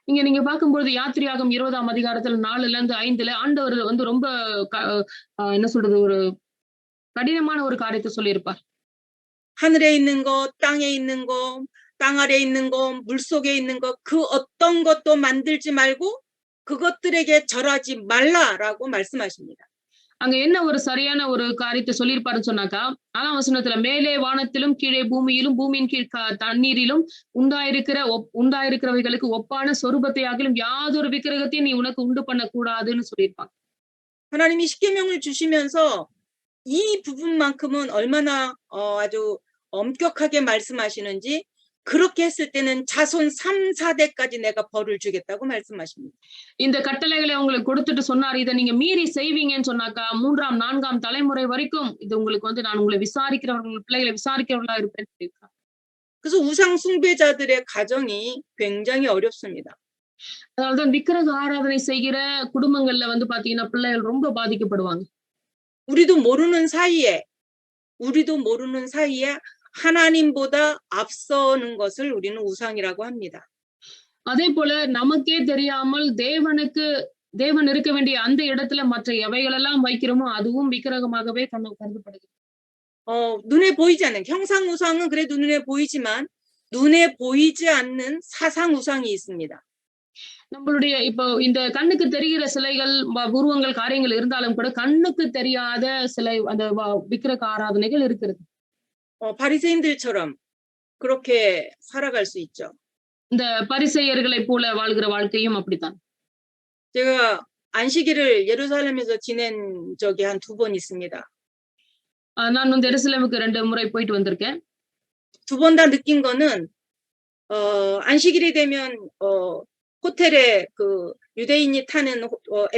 இங்க நீங்க பார்க்கும்போது யாத்திரையாகம் 20ஆம் அதிகாரத்துல 4ல இருந்து 5ல ஆண்டவர் வந்து ரொம்ப என்ன சொல்றது ஒரு கடினமான ஒரு காரியத்தை சொல்லியிருப்பார். 하늘에 있는 것, 땅에 있는 것, 땅 아래에 있는 것, 물속에 있는 것, 그 어떤 것도 만들지 말고 그것들에게 절하지 말라라고 말씀하십니다. அங்க என்ன ஒரு சரியான ஒரு காரியத்தை சொல்லியிருப்பாருன்னு சொன்னாக்கா 4ஆம் வசனத்துல மேலே வானத்திலும் கீழே பூமியிலும் பூமியின் கீழ் தண்ணீரிலும் உண்டாயிருக்கிறவைகளுக்கு ஒப்பான சொரூபத்தையாகிலும் யாதொரு விக்கிரகத்தையும் நீ உனக்கு உண்டு பண்ண கூடாதுன்னு சொல்லியிருப்பாங்க. 하나님이 십계명을 주시면서 이 부분만큼은 얼마나 아주 엄격하게 말씀하시는지 그렇게 했을 때는 자손 3, 4대까지 내가 벌을 주겠다고 말씀하십니다. இந்த கட்டளைகளை உங்களுக்கு கொடுத்துட்டு சொன்னார் இதை நீங்க மீறி செய்வீங்கன்னு சொன்னாக்கா 3ஆம் 4ஆம் தலைமுறை வரைக்கும் இது உங்களுக்கு வந்து நான் உங்களை பிள்ளைகளை விசாரிக்கிறவர்களா இருப்பேன்னு சொல்லியிருக்காங்க. 그래서 우상 숭배자들의 가정이 굉장히 어렵습니다. அதனால்தான் விக்கிரக ஆராதனை செய்கிற குடும்பங்கள்ல வந்து பாத்தீங்கன்னா பிள்ளைகள் ரொம்ப பாதிக்கப்படுவாங்க. 우리도 모르는 사이에 하나님보다 앞서는 것을 우리는 우상이라고 합니다. அதே போல நமக்கே தெரியாமல் தேவன் இருக்க வேண்டிய அந்த இடத்துல மற்ற எவைகளெல்லாம் வைக்கிறோமோ அதுவும் விக்கிரகமாகவே கருதப்படுகிறது. 눈에 보이지 않는 형상 우상은 그래도 눈에 보이지만 눈에 보이지 않는 사상 우상이 있습니다. நம்மளுடைய இப்போ இந்த கண்ணுக்கு தெரிகிற சிலைகள், உருவங்கள், காரியங்கள் இருந்தாலும் கூட கண்ணுக்கு தெரியாத சிலை அந்த விக்கிரக ஆராதனைகள் இருக்கிறது. 바리새인들처럼 그렇게 살아갈 수 있죠. இந்த பரிசேயர்களைப் போல வாழ்கிற வாழ்க்கையும் அப்படித்தான். 제가 안식일을 예루살렘에서 지낸 적이 한 2번 있습니다. நான் வந்து எருசலேமுக்கு 2 முறை போயிட்டு வந்திருக்கேன். 2번 다 느낀 거는 안식일이 되면 호텔에 그 유대인이 타는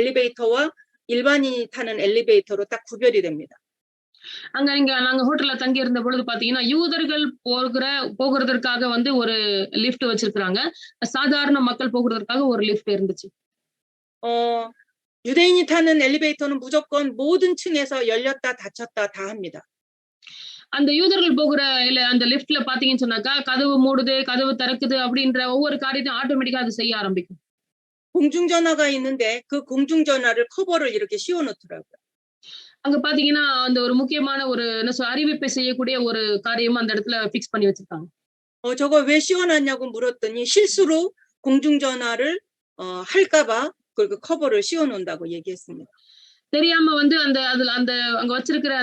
엘리베이터와 일반인이 타는 엘리베이터로 딱 구별이 됩니다. இங்க நாங்க ஹோட்டல்ல தங்கி இருந்த பொழுது பாத்தீங்கன்னா, யூதர்கள் போகிறதற்காக வந்து ஒரு லிஃப்ட் வச்சிருக்காங்க. சாதாரண மக்கள் போகிறதற்காக ஒரு லிஃப்ட் இருந்துச்சு. 유대인이 타는 엘리베이터는 무조건 모든 층에서 열렸다 닫혔다 다 합니다. அந்த யூதர்கள் போகிற அந்த லிஃப்ட்ல பாத்தீங்கன்னு சொன்னாக்கா, கதவு மூடுது, கதவு திறக்குது அப்படின்ற ஒவ்வொரு காரியத்தையும் ஆட்டோமேட்டிக்கா அது செய்ய ஆரம்பிக்கும். 공중전화가 있는데 그 공중전화를 커버를 이렇게 씌워 놓더라고요. அங்க பாத்தீங்கன்னா, அந்த ஒரு முக்கியமான ஒரு அறிவிப்பை செய்யக்கூடிய ஒரு காரியமும் அந்த இடத்துல ஃபிக்ஸ் பண்ணி வச்சிருக்காங்க. 저거 왜 씌워놨냐고 물었더니 실수로 공중전화를 할까봐 그 커버를 씌워놓는다고 얘기했습니다. தெரியாம வந்து அந்த அங்க வச்சிருக்கிற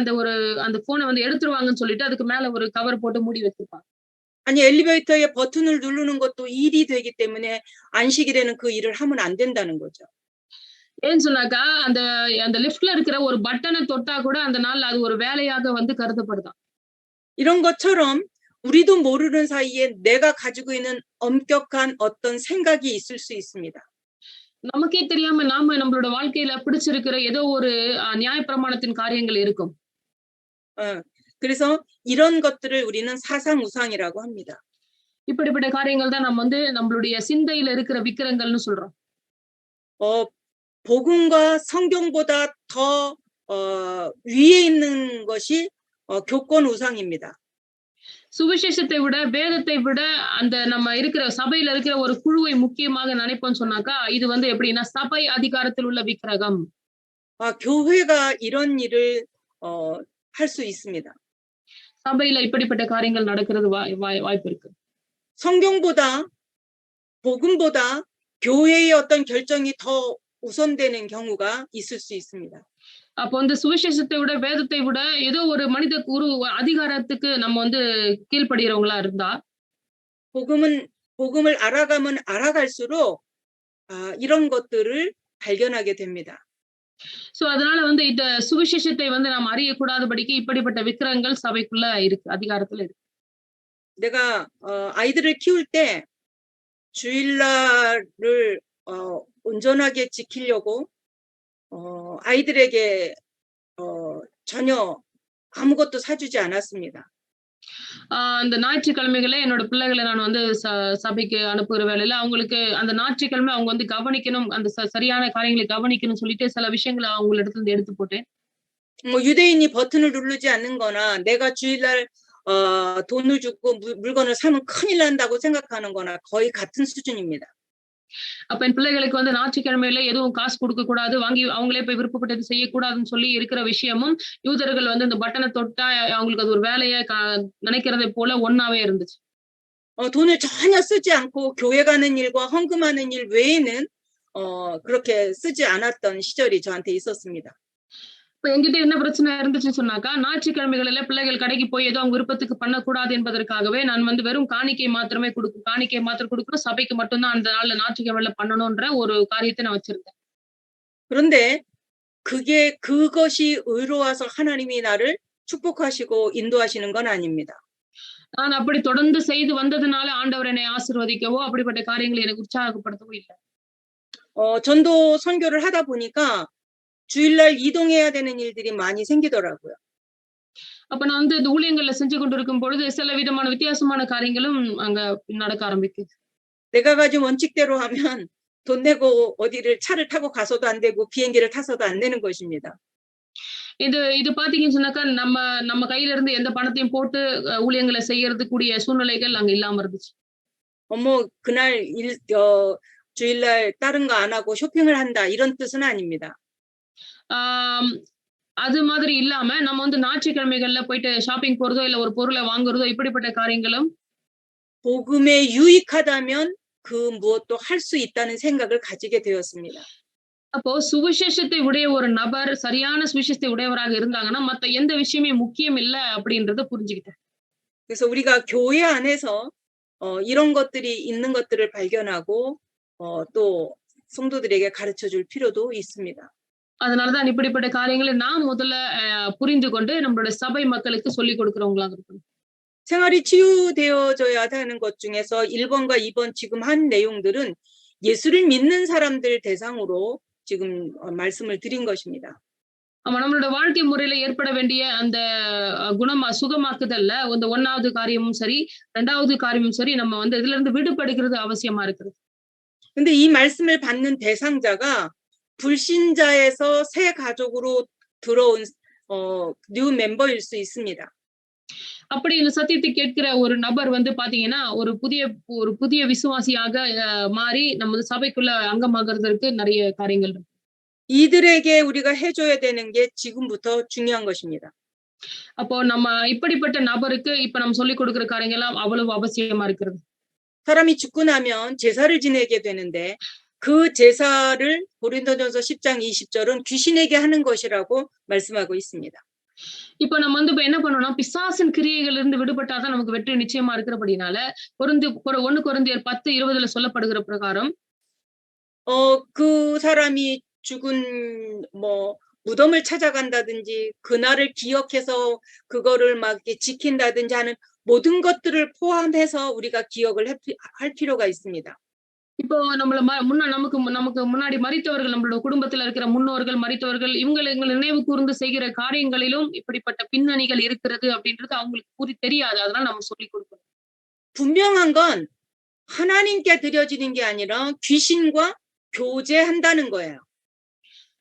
அந்த போனை வந்து எடுத்துருவாங்கன்னு சொல்லிட்டு அதுக்கு மேல ஒரு கவர் போட்டு மூடி வச்சிருப்பாங்க. 아니 엘리베이터의 버튼을 누르는 것도 일이 되기 때문에 안식일에는 그 일을 하면 안 된다는 거죠. ஏன்னு சொன்னாக்கா அந்த லிஃப்ட்ல இருக்கிற ஒரு பட்டனை தொட்டா கூட அந்த நாள்ல அது ஒரு வேலையாக வந்து கருதப்படுதாம். 이런 것처럼 우리도 모르는 사이에 내가 가지고 있는 엄격한 어떤 생각이 있을 수 있습니다. நமக்கே தெரியாம நாம நம்மளோட வாழ்க்கையில பிடிச்சிருக்கிற ஏதோ ஒரு நியாயப்பிரமாணத்தின் காரியங்கள் இருக்கும். 그래서 이런 것들을 우리는 사상 우상이라고 합니다. இப்படிப்பட்ட காரியங்கள் தான் நம்ம வந்து நம்மளுடைய சிந்தையில இருக்கிற விக்கிரங்கள்னு சொல்றோம். 복음과 성경보다 더 위에 있는 것이 교권 우상입니다. சுவிசேஷத்தை விட வேதத்தை விட அந்த நம்ம இருக்கிற சபையில இருக்கிற ஒரு குழுவை முக்கியமாக நினைப்போம்னு சொன்னாக்கா இது வந்து எப்படின்னா சபை அதிகாரத்தில் உள்ள விக்கிரகம். 교회가 이런 일을 할 수 있습니다. சபையில இப்படிப்பட்ட காரியங்கள் நடக்கிறது வாய்ப்பு இருக்கு. 성경보다 복음보다 교회의 어떤 결정이 더 우선되는 경우가 있을 수 있습니다. அப்போ வந்து சுவிசேஷத்தை விட வேதத்தை விட ஏதோ ஒரு மனித அதிகாரத்துக்கு நம்ம வந்து கீழ்ப்படுகிறவங்களா இருந்தா 복음을 알아가면 알아갈수록 이런 것들을 발견하게 됩니다. சோ அதனால வந்து இந்த சுவிசேஷத்தை வந்து நாம் அறியக்கூடாதபடிக்கு இப்படிப்பட்ட விக்கிரகங்கள் சபைக்குள்ள இருக்கு, அதிகாரத்துல இருக்கு. 내가 아이들을 키울 때 주일날을 온전하게 지키려고 아이들에게 전혀 아무것도 사주지 않았습니다. அந்த ஞாயிற்றுக்கிழமைகளே என்னோட பிள்ளைகளை நான் வந்து சபைக்கு அனுப்புகிற வேலையில அவங்களுக்கு அந்த ஞாயிற்றுக்கிழமை அவங்க வந்து கவனிக்கணும், அந்த சரியான காரியங்களை கவனிக்கணும்னு சொல்லிட்டு சில விஷயங்களை அவங்க இடத்துல இருந்து எடுத்து போட்டேன். 유대인이 버튼을 누르지 않는 거나 내가 주일날 돈을 주고 물건을 사면 큰일 난다고 생각하는 거나 거의 같은 수준입니다. அப்ப என் பிள்ளைகளுக்கு வந்து ஞாயிற்றுக்கிழமையில எதுவும் காசு கொடுக்க கூடாது, வாங்கி அவங்களே போய் விருப்பப்பட்டது செய்யக்கூடாதுன்னு சொல்லி இருக்கிற விஷயமும் யூதர்கள் வந்து இந்த பட்டனை தொட்டா அவங்களுக்கு அது ஒரு வேலையை நினைக்கிறதை போல ஒன்னாவே இருந்துச்சு. 돈을 전혀 쓰지 않고 교회 가는 일과 헌금하는 일 외에는 그렇게 쓰지 않았던 시절이 저한테 있었습니다. இப்ப என்கிட்ட என்ன பிரச்சனை இருந்துச்சுன்னு சொன்னாக்கா, ஞாயிற்றுக்கிழமைகளில பிள்ளைகள் கடைக்கு போய் ஏதோ அவங்க விருப்பத்துக்கு பண்ணக்கூடாது என்பதற்காகவே நான் வந்து வெறும் காணிக்கை மாத்திரம் கொடுக்கணும், சபைக்கு மட்டும்தான் அந்த நாள்ல ஞாயிற்றுக்கிழமையில பண்ணணும்ன்ற ஒரு காரியத்தை நான் வச்சிருந்தேன். 그런데 그것이 의로워서 하나님이 나를 축복하시고 인도하시는 건 아닙니다. நான் அப்படி தொடர்ந்து செய்து வந்ததுனால ஆண்டவர் என்னை ஆசீர்வதிக்கவோ அப்படிப்பட்ட காரியங்களை எனக்கு உற்சாகப்படுத்தவோ இல்லை. 전도 선교를 하다 보니까 주일날 이동해야 되는 일들이 많이 생기더라고요. அப்ப நான் வந்து இந்த ஊழியங்கள்ல செஞ்சு கொண்டிருக்கும் பொழுது சில விதமான வித்தியாசமான காரியங்களும் அங்க நடக்க ஆரம்பிக்குது. 내가 가진 원칙대로 하면 돈 내고 어디를 차를 타고 가서도 안 되고 비행기를 타서도 안 되는 것입니다. இது பாத்தீங்கன்னு சொன்னாக்கா நம்ம கையில இருந்து எந்த பணத்தையும் போட்டு ஊழியங்களை செய்யறது கூடிய சூழ்நிலைகள் அங்க இல்லாம இருந்துச்சு. 그날 주일날 다른 거 안 하고 쇼핑을 한다 이런 뜻은 아닙니다. அது மாதிரி இல்லாம நம்ம வந்து ஞாயிற்றுக்கிழமைகள்ல போயிட்டு ஷாப்பிங் போறதோ இல்ல ஒரு பொருளை வாங்குறதோ இப்படிப்பட்ட காரியங்களும் 복음에 유익하다면 그 무엇도 할 수 있다는 생각을 가지게 되었습니다. அப்போ சுவிசேஷத்தை உடைய ஒரு நபர் சரியான சுவிசேஷத்தை உடையவராக இருந்தாங்கன்னா, மத்த எந்த விஷயமே முக்கியம் இல்ல அப்படின்றத புரிஞ்சுக்கிட்டேன். 그래서 우리가 교회 안에서 이런 것들이 있는 것들을 발견하고 또 성도들에게 가르쳐 줄 필요도 있습니다. அதனால தான் இப்படிப்பட்ட காரியங்களை நாம் முதல்ல புரிந்து கொண்டு நம்மளுடைய சபை மக்களுக்கு சொல்லிக் கொடுக்கிறவங்களாக இருக்கணும். 생활이 치유되어져야 하는 것 중에서 1번과 2번 지금 한 내용들은 예수를 믿는 사람들 대상으로 지금 말씀을 드린 것입니다. ஆமா, நம்மளோட வாழ்க்கை முறையில ஏற்பட வேண்டிய அந்த சுகமாக்குதல்ல இந்த 1வது காரியமும் சரி, 2வது காரியமும் சரி, நம்ம வந்து இதுல இருந்து விடுபடுகிறது அவசியமா இருக்குது. 근데 이 말씀을 받는 대상자가 불신자에서 새 가족으로 들어온 뉴 멤버일 수 있습니다. அப்படி இந்த சத்தியத்தை கேட்கிற ஒரு நபர் வந்து பாத்தீங்கன்னா, ஒரு புதிய விசுவாசியாக மாறி நமது சபைக்குள்ள அங்கமாகறதற்கு நிறைய காரியங்கள் இருக்கு. 이들에게 우리가 해줘야 되는 게 지금부터 중요한 것입니다. அப்போ நம்ம இப்படிப்பட்ட நபருக்கு இப்ப நம்ம சொல்லிக் கொடுக்கிற காரியங்கள் எல்லாம் அவ்வளவு அவசியமா இருக்கிறது. 사람이 죽고 나면 제사를 지내게 되는데 그 제사를 고린도전서 10장 20절은 귀신에게 하는 것이라고 말씀하고 있습니다. இப்ப நம்ம வந்து இப்ப என்ன பண்ணோம்னா, பிசாசின் கிரியைகள் இருந்து விடுபட்டாதான் நமக்கு வெற்றி நிச்சயமா இருக்கிறபடினால 1 கொரிந்தியர் 10:20ல சொல்லப்படுகிற பிரகாரம் 그 사람이 죽은 뭐 무덤을 찾아간다든지 그날을 기억해서 그거를 막 이렇게 지킨다든지 하는 모든 것들을 포함해서 우리가 기억을 할 필요가 있습니다. இப்போ நம்மள நமக்கு முன்னாடி மரித்தவர்கள், நம்மளோட குடும்பத்துல இருக்கிற முன்னோர்கள், மரித்தவர்கள் இவங்களை நினைவு கூர்ந்து செய்கிற காரியங்களிலும் இப்படிப்பட்ட பின்னணிகள் இருக்கிறது அப்படின்றது அவங்களுக்கு தெரியாது. அதனால நம்ம சொல்லிக் கொடுக்கணும். 분명한 건 하나님께 드려지는 게 아니라 귀신과 교제한다는 거예요.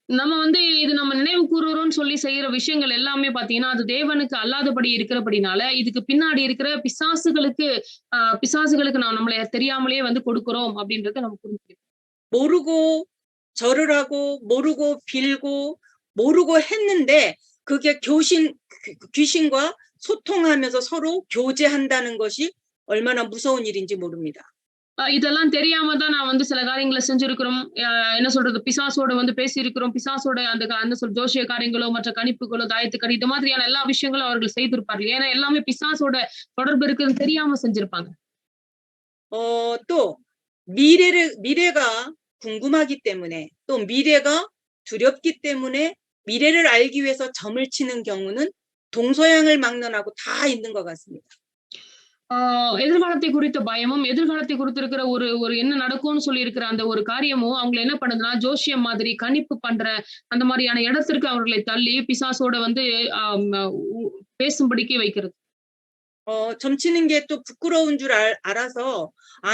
நம்ம வந்து இது நம்ம நினைவு கூறுறோம்னு சொல்லி செய்யற விஷயங்கள் எல்லாமே பாத்தீங்கன்னா, அது தேவனுக்கு அல்லாதபடி இருக்கிறபடினால, இதுக்கு பின்னாடி இருக்கிற பிசாசுகளுக்கு நான் நம்மள தெரியாமலே வந்து கொடுக்கிறோம் அப்படின்றத நம்ம புரிஞ்சுக்கணும். 모르고 절을 하고 모르고 빌고 모르고 했는데 그게 귀신과 소통하면서 서로 교제한다는 것이 얼마나 무서운 일인지 모릅니다. இதெல்லாம் தெரியாம தான் நான் வந்து சில காரியங்களை செஞ்சிருக்கிறோம். என்ன சொல்றது, பிசாசோட வந்து பேசியிருக்கிறோம். பிசாசோட அந்த ஜோசிய காரியங்களோ, மற்ற கணிப்புகளோ, தாயத்து கணி இது மாதிரியான எல்லா விஷயங்களும் அவர்கள் செய்திருப்பார்கள். ஏன்னா எல்லாமே பிசாசோட தொடர்பு இருக்குன்னு தெரியாம செஞ்சிருப்பாங்க. 또 미래가 궁금하기 때문에 또 미래가 두렵기 때문에 미래를 알기 위해서 점을 치는 경우는 동서양을 막론하고 다 있는 것 같습니다. எதிர்காலத்தை குறித்த பயமும், எதிர்காலத்தை குறித்திருக்கிற ஒரு என்ன நடக்கும்னு சொல்லி இருக்கிற அந்த ஒரு காரியமும் அவங்களை என்ன பண்ணுதுன்னா, ஜோசியம் மாதிரி கணிப்பு பண்ற அந்த மாதிரியான இடத்திற்கு அவர்களை தள்ளி பிசாசோட வந்து பேசும்படிக்கு வைக்கிறது. 점 치는 게 또 부끄러운 줄 알아서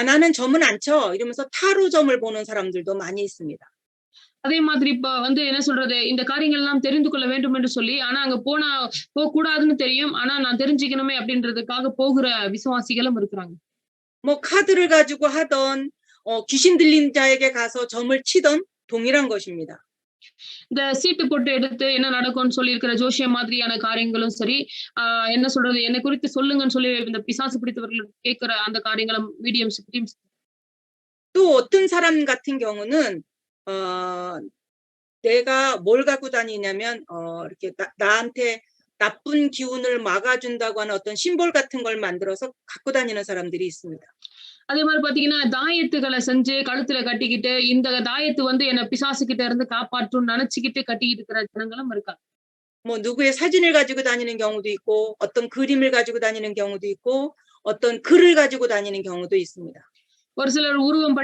나는 점은 안 쳐 이러면서 타로 점을 보는 사람들도 많이 있습니다. அதே மாதிரி இப்ப வந்து என்ன சொல்றது, இந்த காரியங்கள் எல்லாம் தெரிந்து கொள்ள வேண்டும் என்று சொல்லி, ஆனா அங்க போக கூடாதுன்னு தெரியும். ஆனா நான் தெரிஞ்சுக்கணுமே அப்படின்றதுக்காக போகிற விசுவாசிகளும் இருக்கிறாங்க. 뭐 카드를 가지고 하던 귀신 들린 자에게 가서 점을 치던 동일한 것입니다. இந்த சீட்டு போட்டு எடுத்து என்ன நடக்கும்னு சொல்லி இருக்கிற ஜோசியம் மாதிரியான காரியங்களும் சரி, என்ன சொல்றது, என்னை குறித்து சொல்லுங்கன்னு சொல்லி இந்த பிசாசு பிடித்தவர்கள் கேட்கிற அந்த காரியங்களும் மீடியம்ஸ் டீம்ஸ். 또 어떤 사람 같은 경우는 내가 뭘 갖고 다니냐면 이렇게 나한테 나쁜 기운을 막아준다고 하는 어떤 심볼 같은 걸 만들어서 갖고 다니는 사람들이 있습니다. அதே மாதிரி பாத்தீங்கன்னா, தாயத்துகளை செஞ்சு கழுத்துல கட்டிக்கிட்டு, இந்த தாயத்து வந்து என்ன பிசாசு கிட்ட இருந்து காப்பாற்றும் நினைச்சுக்கிட்டு கட்டிக்கிட்டு இருக்கிற ஜனங்களும் இருக்காங்க. 뭐 누구의 사진을 가지고 다니는 경우도 있고 어떤 그림을 가지고 다니는 경우도 있고 어떤 글을 가지고 다니는 경우도 있습니다. ஒரு சிலர் உருவம்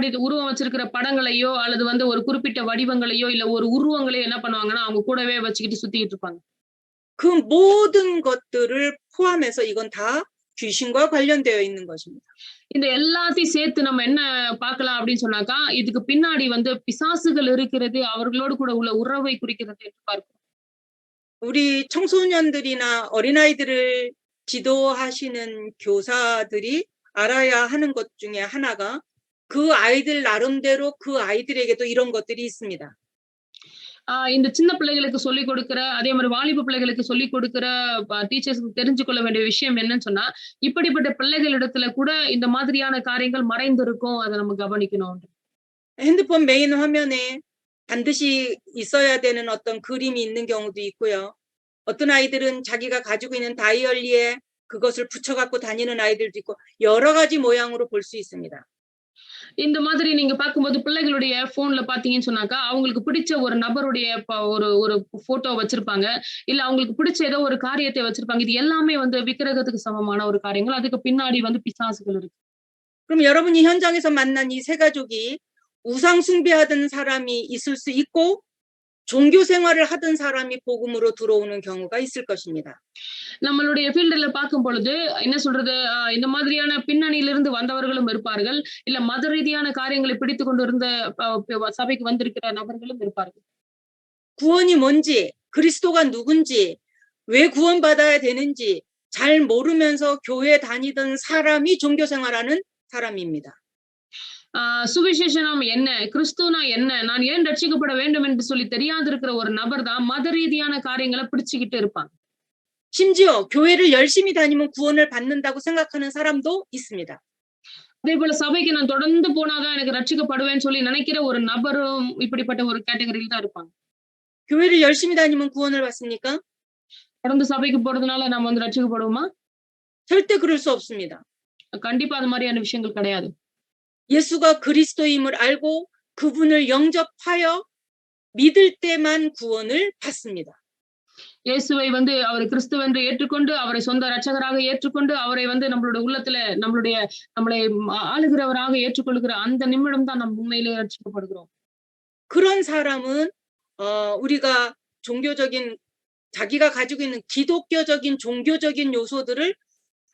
வச்சிருக்கிற படங்களையோ அல்லது வந்து ஒரு குறிப்பிட்ட வடிவங்களையோ இல்ல ஒரு உருவங்களையோ என்ன பண்ணுவாங்கன்னா அவங்க கூடவே வச்சுக்கிட்டு சுத்திட்டு இருப்பாங்க. 그 모든 것들을 포함해서 이건 다 귀신과 관련되어 있는 것입니다. இந்த எல்லாத்தையும் சேர்த்து நம்ம என்ன பார்க்கலாம் அப்படின்னு சொன்னாக்கா, இதுக்கு பின்னாடி வந்து பிசாசுகள் இருக்கிறது, அவர்களோடு கூட உள்ள உறவை குறிக்கிறது என்று பார்க்கிறோம். 우리 청소년들이나 어린아이들을 지도하시는 교사들이 알아야 하는 것 중에 하나가 그 아이들 나름대로 그 아이들에게도 이런 것들이 있습니다. இந்த சின்ன பிள்ளைகளுக்கு சொல்லிக் கொடுக்கிற, அதே மாரி வாலிப பிள்ளைகளுக்கு சொல்லிக் கொடுக்கிற டீச்சர்ஸ்க்கு தெரிஞ்சு கொள்ள வேண்டிய விஷயம் என்னன்னு சொன்னா, இப்படிப்பட்ட பிள்ளைகளிடத்துல கூட இந்த மாதிரியான காரியங்கள் மறைந்திருக்கும். அத நம்ம கவனிக்கணும். 핸드폰 메인 화면에 반드시 있어야 되는 어떤 그림이 있는 경우도 있고요. 어떤 아이들은 자기가 가지고 있는 다이어리에 그것을 붙여 갖고 다니는 아이들도 있고 여러 가지 모양으로 볼 수 있습니다. இந்த மாதிரி நீங்க பார்க்கும்போது பிள்ளைகளுடைய ஃபோன்ல பார்த்தீங்கன்னு சொன்னாக்கா, அவங்களுக்கு பிடிச்ச ஒரு நபருடைய ஒரு ஒரு ஃபோட்டோ வச்சிருப்பாங்க. இல்ல அவங்களுக்கு பிடிச்ச ஏதோ ஒரு காரியத்தை வச்சிருப்பாங்க. இது எல்லாமே வந்து விக்கிரகத்துக்கு சமமான ஒரு காரியங்கள். அதுக்கு பின்னாடி வந்து பிசாசுகள் இருக்கு. 그럼 여러분이 현장에서 만난 이 세 가족이 우상 숭배하던 사람이 있을 수 있고 종교 생활을 하던 사람이 복음으로 들어오는 경우가 있을 것입니다. நம்மளுடைய ஃபீல்டுல பார்க்கும் பொழுது, என்ன சொல்றது, இந்த மாதிரியான பின்னணியிலிருந்து வந்தவர்களும் இருப்பார்கள். இல்ல மத ரீதியான காரியங்களை பிடித்துக் கொண்டிருந்த சபைக்கு வந்திருக்கிற நபர்களும் இருப்பார்கள். 구원이 뭔지, 그리스도가 누군지, 왜 구원받아야 되는지 잘 모르면서 교회 다니던 사람이 종교 생활하는 사람입니다. சுவிசேஷனம் என்ன? கிறிஸ்துனா என்ன? நான் ஏன் ரட்சிக்கப்பட வேண்டும் என்று சொல்லி தெரியாதிருக்கிற ஒரு நபர் தான் மத ரீதியான காரியங்கள பிடிச்சுக்கிட்டு இருப்பாங்க. 심지어 교회를 열심히 다니면 구원을 받는다고 생각하는 사람도 있습니다. அதேபோல சபைக்கு நான் தொடர்ந்து போனாதான் எனக்கு ரட்சிக்கப்படுவேன்னு சொல்லி நினைக்கிற ஒரு நபரும் இப்படிப்பட்ட ஒரு கேட்டகரியில தான் இருப்பாங்க. 교회를 열심히 다니면 구원을 받습니까? தொடர்ந்து சபைக்கு போறதுனால நம்ம வந்து ரட்சிக்கப்படுவோமா? 절대 그럴 수 없습니다. கண்டிப்பா அது மாதிரியான விஷயங்கள் கிடையாது. 예수가 그리스도임을 알고 그분을 영접하여 믿을 때만 구원을 받습니다. இயேசுவை வந்து அவர் கிறிஸ்துவென்று ஏற்றுக்கொண்டு, அவரை சொந்த இரட்சகராக ஏற்றுக்கொண்டு, அவரை வந்து நம்மளுடைய உள்ளத்துல நம்மளை ஆளுகிறவராக ஏற்றுக்கொள்கிற அந்த நிமிடம் தான் நம்ம உண்மையிலேயே ரட்சிக்கப்படுகிறோம். 그런 사람은 우리가 종교적인 자기가 가지고 있는 기독교적인 종교적인 요소들을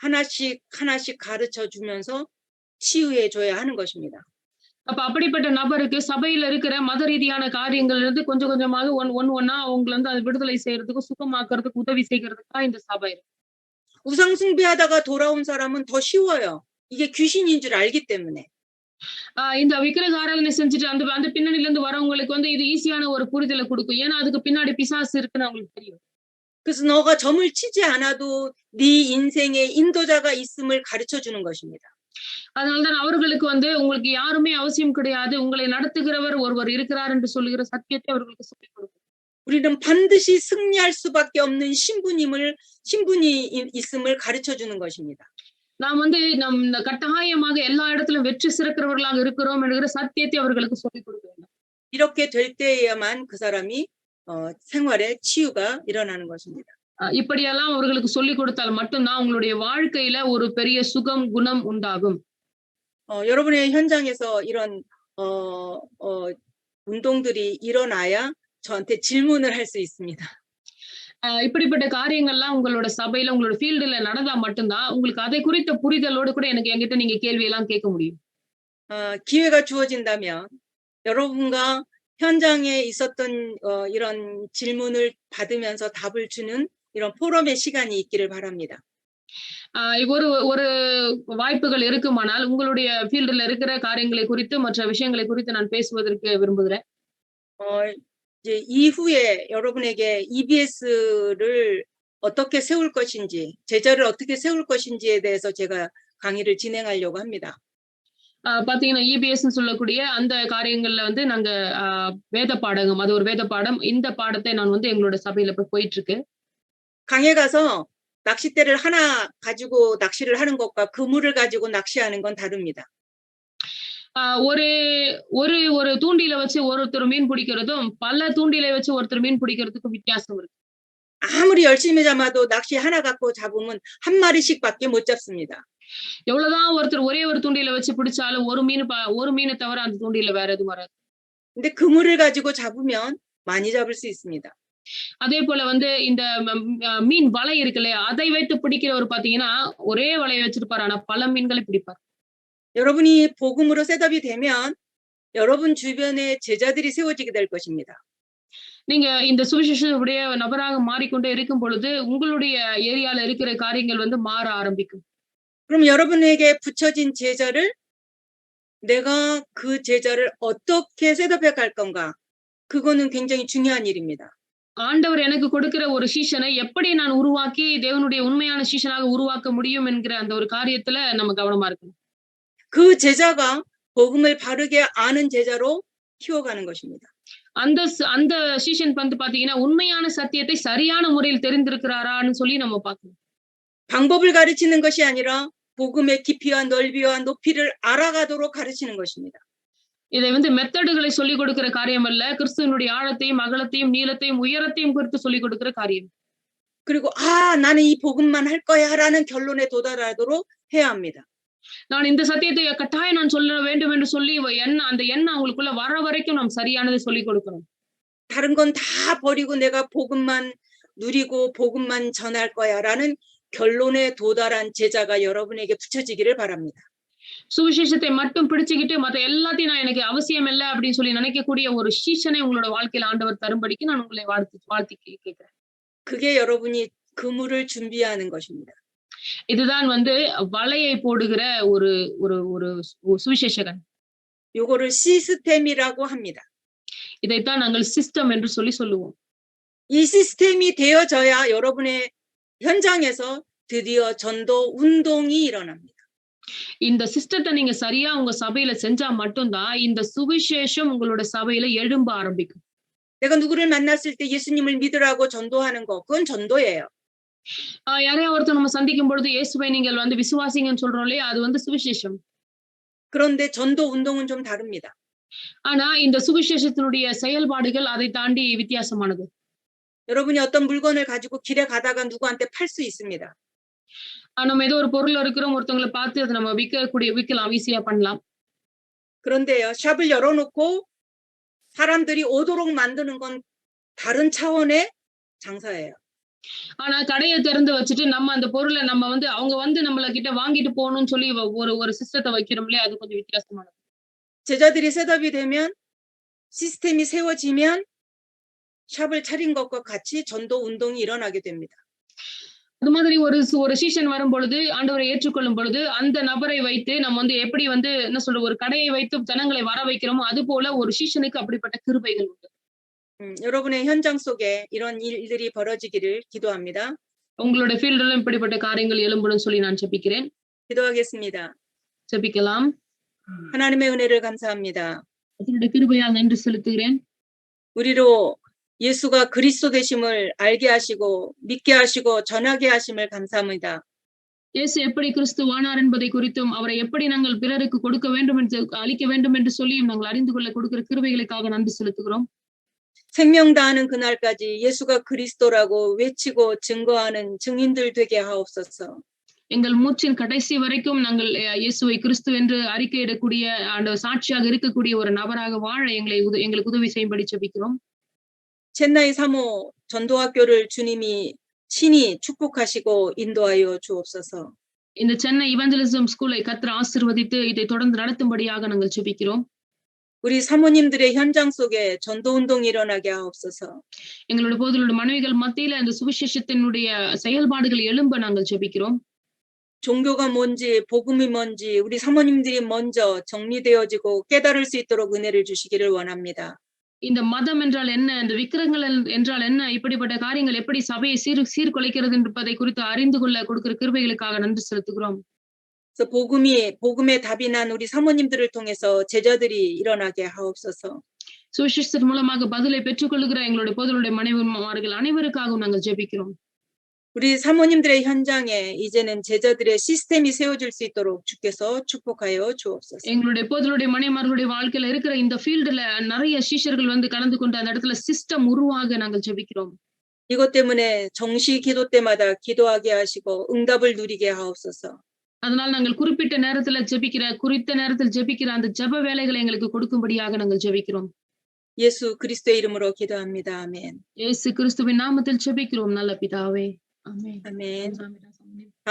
하나씩 가르쳐 주면서 치유해 줘야 하는 것입니다. அப்ப அப்படிப்பட்ட நபருக்கு சபையில இருக்கிற மத ரீதியான காரியங்கள்ல இருந்து கொஞ்சம் கொஞ்சமாக ஒண்ணா அவங்களை வந்து அதை விடுதலை செய்யறதுக்கு, சுகமாக்குறதுக்கு உதவி செய்யறதுக்கு தான் இந்த சபை இருக்கு. 우상 숭배하다가 돌아온 사람은 더 쉬워요. 이게 귀신인 줄 알기 때문에. இந்த விக்கிரக ஆராதனை செஞ்சுட்டு அந்த பின்னணியில இருந்து வரவங்களுக்கு வந்து இது ஈஸியான ஒரு புரிதலை கொடுக்கும். ஏன்னா அதுக்கு பின்னாடி பிசாசு இருக்குன்னு அவங்களுக்கு தெரியும். 그래서 너가 점을 치지 않아도 네 인생의 인도자가 있음을 가르쳐 주는 것입니다. அதனால்தான் அவர்களுக்கு வந்து உங்களுக்கு யாருமே அவசியம் கிடையாது. உங்களை நடத்துகிறவர் ஒருவர் இருக்கிறார் என்று சொல்லுகிற சத்தியத்தை அவர்களுக்கு சொல்லிக் கொடுக்கும். 우리는 반드시 승리할 수밖에 없는 신분이 있음을 가르쳐 주는 것입니다. நாம் வந்து கட்டாயமாக எல்லா இடத்திலும் வெற்றி சிறக்கிறவர்களாக இருக்கிறோம் என்கிற சத்தியத்தை அவர்களுக்கு சொல்லிக் கொடுக்க வேண்டும். 이렇게 될 때에야만 그 사람이 생활에 치유가 일어나는 것입니다. இப்படியெல்லாம் அவர்களுக்கு சொல்லிக் கொடுத்தால் மட்டும்தான் உங்களுடைய வாழ்க்கையில ஒரு பெரிய சுகம், குணம் உண்டாகும். 여러분의 현장에서 이런 운동들이 일어나야 저한테 질문을 할 수 있습니다. இப்படிப்பட்ட காரியங்கள்லாம் உங்களோட சபையில, உங்களோட ஃபீல்டுல நடந்தா மட்டும்தான் உங்களுக்கு அதை குறித்த புரிதலோடு கூட என்கிட்ட நீங்க கேள்வி எல்லாம் கேட்க முடியும். 기회가 주어진다면 여러분과 현장에 있었던 이런 질문을 받으면서 답을 주는 이런 포럼의 시간이 있기를 바랍니다. ஒரு வாய்ப்புகள் இருக்குமானால் உங்களுடைய ஃபீல்டுல இருக்கிற காரியங்களை குறித்து, மற்ற விஷயங்களை குறித்து நான் பேசுவதற்கு விரும்புகிறேன். 이제 이후에 여러분에게 EBS를 어떻게 세울 것인지, 제자를 어떻게 세울 것인지에 대해서 제가 강의를 진행하려고 합니다. பாத்தீங்கன்னா EBSன்னு சொல்லக்கூடிய அந்த காரியங்கள்ல வந்து நாங்க வேத பாடகம், அது ஒரு வேத பாடம். இந்த பாடத்தை நான் வந்து எங்களோட சபையில போயிட்டு இருக்கு. 강에 가서 낚싯대를 하나 가지고 낚시를 하는 것과 그물을 가지고 낚시하는 건 다릅니다. ஒரு தூண்டில வச்சு ஒருத்தர் மீன் பிடிக்கிறதும், பல தூண்டிலை வச்சு ஒருத்தர் மீன் பிடிக்கிறதுக்கும் வித்தியாசம் இருக்கு. 아무리 열심히 잡아도 낚시 하나 갖고 잡으면 한 마리씩밖에 못 잡습니다. எவ்வளவுதான் ஒருத்தர் ஒரே ஒரு தூண்டில வச்சு பிடிச்சாலும் ஒரு மீனை தவிர அந்த தூண்டில வேற எதுவும் வராது. 근데 그물을 가지고 잡으면 많이 잡을 수 있습니다. அதே போல வந்து இந்த மீன் வலை இருக்கு இல்லையா, அதை வைத்து பிடிக்கிறவர் பாத்தீங்கன்னா ஒரே வலையை வச்சிருப்பாரு, ஆனா பல மீன்களை பிடிப்பார். 여러분이 복음으로 셋업이 되면 여러분 주변에 제자들이 세워지게 될 것입니다. நீங்க இந்த சுவிசேஷனுடைய நபராக மாறிக்கொண்டே இருக்கும் பொழுது உங்களுடைய ஏரியால இருக்கிற காரியங்கள் வந்து மாற ஆரம்பிக்கும். 그럼 여러분에게 붙여진 제자를 내가 그 제자를 어떻게 셋업해 갈 건가? 그거는 굉장히 중요한 일입니다. ஆண்டவர் எனக்கு கொடுக்கிற ஒரு சீஷனை எப்படி நான் உருவாக்கி தேவனுடைய உண்மையான சீஷனாக உருவாக்க முடியும் என்கிற அந்த ஒரு காரியத்துல நம்ம கவனமா இருக்கணும். 그 제자가 복음을 바르게 아는 제자로 키워가는 것입니다. அந்த சீஷன் வந்து பாத்தீங்கன்னா உண்மையான சத்தியத்தை சரியான முறையில் தெரிந்திருக்கிறாரான்னு சொல்லி நம்ம பார்க்கணும். 방법을 가르치는 것이 아니라 복음의 깊이와 넓이와 높이를 알아가도록 가르치는 것입니다. இதை வந்து மெத்தடுகளை சொல்லிக் கொடுக்கிற காரியம் அல்ல, கிறிஸ்துவனுடைய ஆழத்தையும் அகலத்தையும் நீளத்தையும் உயரத்தையும் குறித்து சொல்லிக் கொடுக்கிற காரியம். 그리고 나는 이 복음만 할 거야라는 결론에 도달하도록 해야 합니다. நான் இந்த சத்தியத்தை கட்டாயம் நான் சொல்ல வேண்டும் என்று சொல்லி அந்த எண்ணம் அவங்களுக்குள்ள வர வரைக்கும் நாம் சரியானதை சொல்லிக் கொடுக்கணும். 다른 건 다 버리고 내가 복음만 누리고 복음만 전할 거야라는 결론에 도달한 제자가 여러분에게 붙여지기를 바랍니다. சுவிசேஷத்தை மட்டும் பிடிச்சுக்கிட்டு மத்த எல்லாத்தையும் நான் எனக்கு அவசியம் இல்லை அப்படின்னு சொல்லி நினைக்கக்கூடிய ஒரு சீஷனை உங்களோட வாழ்க்கையில ஆண்டவர் தரும்படிக்கு நான் உங்களை வாழ்த்தி கேட்கிறேன். 그게 여러분이 그물을 준비하는 것입니다. இதுதான் வந்து வலையை போடுகிற ஒரு ஒரு ஒரு சுவிசேஷகன். 요거를 시스템이라고 합니다. இதைத்தான் நாங்கள் சிஸ்டம் என்று சொல்லுவோம். 이 시스템이 되어져야 여러분의 현장에서 드디어 전도 운동이 일어납니다. இந்த சிஸ்டத்தை நீங்க சரியா உங்க சபையில செஞ்சா மட்டும்தான் இந்த சுவிசேஷம் உங்களோட சபையில எழும்ப ஆரம்பிக்கும். 내가 누구를 만났을 때 예수님을 믿으라고 전도하는 거, 그건 전도예요. யாரையா ஒருத்தர் நம்ம சந்திக்கும் பொழுது இயேசுவை நீங்கள் வந்து விசுவாசிங்கன்னு சொல்றோம் இல்லையா, அது வந்து சுவிசேஷம். 그런데 전도 운동은 좀 다릅니다. ஆனா இந்த சுவிசேஷத்தினுடைய செயல்பாடுகள் அதை தாண்டி வித்தியாசமானது. 여러분이 어떤 물건을 가지고 길에 가다가 누구한테 팔 수 있습니다. நம்ம ஏதோ ஒரு பொருள் இருக்கிறோம், ஒருத்தவங்களை பார்த்து அதை நம்ம விற்கலாம், ஈஸியா பண்ணலாம். 그런데요, 샵을 열어놓고 사람들이 오도록 만드는 건 다른 차원의 장사예요. ஆனா கடையை திறந்து வச்சுட்டு நம்ம அந்த பொருளை நம்ம வந்து அவங்க வந்து நம்மள கிட்ட வாங்கிட்டு போகணும்னு சொல்லி ஒரு சிஸ்டத்தை வைக்கிறோம் இல்லையா, அது கொஞ்சம் வித்தியாசமானது. 제자들이 셋업이 되면 시스템이 세워지면 샵을 차린 것과 같이 전도 운동이 일어나게 됩니다. அது மாதிரி ஒரு சீசன் வரும் பொழுது, ஆண்டவரை ஏற்றுக்கொள்ளும் பொழுது அந்த நபரை வைத்து நம்ம வந்து எப்படி வந்து என்ன சொல்ற ஒரு கடையை வைத்து ஜனங்களை வர வைக்கிறோமோ அது போல ஒரு சீசனுக்கு அப்படிப்பட்ட கிருபைகள் உண்டு. 여러분의 현장 속에 이런 일들이 벌어지기를 기도합니다. உங்களுடைய ஃபீல்டிலும் இப்படிப்பட்ட காரியங்கள் எழும்புன்னு சொல்லி நான் ஜெபிக்கிறேன். 기도하겠습니다. ஜெபிக்கலாம். 하나님의 은혜를 감사합니다. அவருடைய கிருபையால் நன்றி செலுத்துகிறேன். 우리로 예수가 그리스도 되심을 알게 하시고 믿게 하시고 전하게 하심을 감사합니다. இயேசு எப்படி கிறிஸ்துவானார் என்பதை குறித்தும் அவரை எப்படி நாங்கள் பிறருக்கு கொடுக்க வேண்டும் என்று அளிக்க வேண்டும் என்று சொல்லியும் நாங்கள் அறிந்து கொள்ள கொடுக்கிற கிருபைகளுக்காக நன்றி செலுத்துகிறோம். 생명 다하는 그날까지 예수가 그리스도라고 외치고 증거하는 증인들 되게 하옵소서. எங்கள் மூச்சின் கடைசி வரைக்கும் நாங்கள் இயேசுவை கிறிஸ்து என்று அறிக்கையிடக்கூடிய அந்த சாட்சியாக இருக்கக்கூடிய ஒரு நபராக வாழ எங்களுக்கு உதவி செய்யும்படி ஜெபிக்கிறோம். 첸나이 3호 전도학교를 주님이 친히 축복하시고 인도하여 주옵소서. இந்த சென்னை இவாஞ்சலிசம் ஸ்கூலை கர்த்தர் ஆசீர்வதித்து இதை தொடர்ந்து நடத்தும்படியாக நாங்கள் ஜெபிக்கிறோம். 우리 사모님들의 현장 속에 전도 운동이 일어나게 하옵소서. எங்களுடைய போதலுடைய மனைவிகள் மத்தியில இந்த சுவிசேஷத்தினுடைய செயல்பாடுகள் எழும்ப நாங்கள் ஜெபிக்கிறோம். 종교가 뭔지 복음이 뭔지 우리 사모님들이 먼저 정리되어지고 깨달을 수 있도록 은혜를 주시기를 원합니다. இந்த மதம் என்றால் என்ன, இந்த விக்கிரகங்கள் என்றால் என்ன, இப்படிப்பட்ட காரியங்கள் எப்படி சபையை சீர்குலைக்கிறது என்பதை குறித்து அறிந்து கொள்ள கொடுக்கிற கிருபைகளுக்காக நன்றி செலுத்துகிறோம். 그래서 복음의 답이 난 우리 사모님들을 통해서 제자들이 일어나게 하옵소서. சுவிசேஷத்தின் மூலமாக பதிலை பெற்றுக்கொள்ளுகிற எங்களுடைய போதலுடைய மனைவிமார்கள் அனைவருக்காகவும் நாங்கள் ஜெபிக்கிறோம். 우리 사모님들의 현장에 이제는 제자들의 시스템이 세워질 수 있도록 주께서 축복하여 주옵소서. எங்களுடைய போதலுடைய மனைவிமார்களுடைய வாழ்க்கையில இருக்கிற இந்த ஃபீல்டுல நிறைய சீஷர்கள் வந்து கலந்து கொண்டு அந்த இடத்துல சிஸ்டம் உருவாக நாங்கள் ஜெபிக்கிறோம். 이것 때문에 정시 기도 때마다 기도하게 하시고 응답을 누리게 하옵소서. அதனால நாங்கள் குறித்த நேரத்தில் ஜெபிக்கிற அந்த ஜெப வேலைகளை எங்களுக்கு கொடுக்கும்படியாக நாங்கள் ஜெபிக்கிறோம். 예수 그리스도의 이름으로 기도합니다. 아멘. இயேசு கிறிஸ்துவின் நாமத்தில் ஜெபிக்கிறோம் நல்ல பிதாவே. ஆமென். 아멘.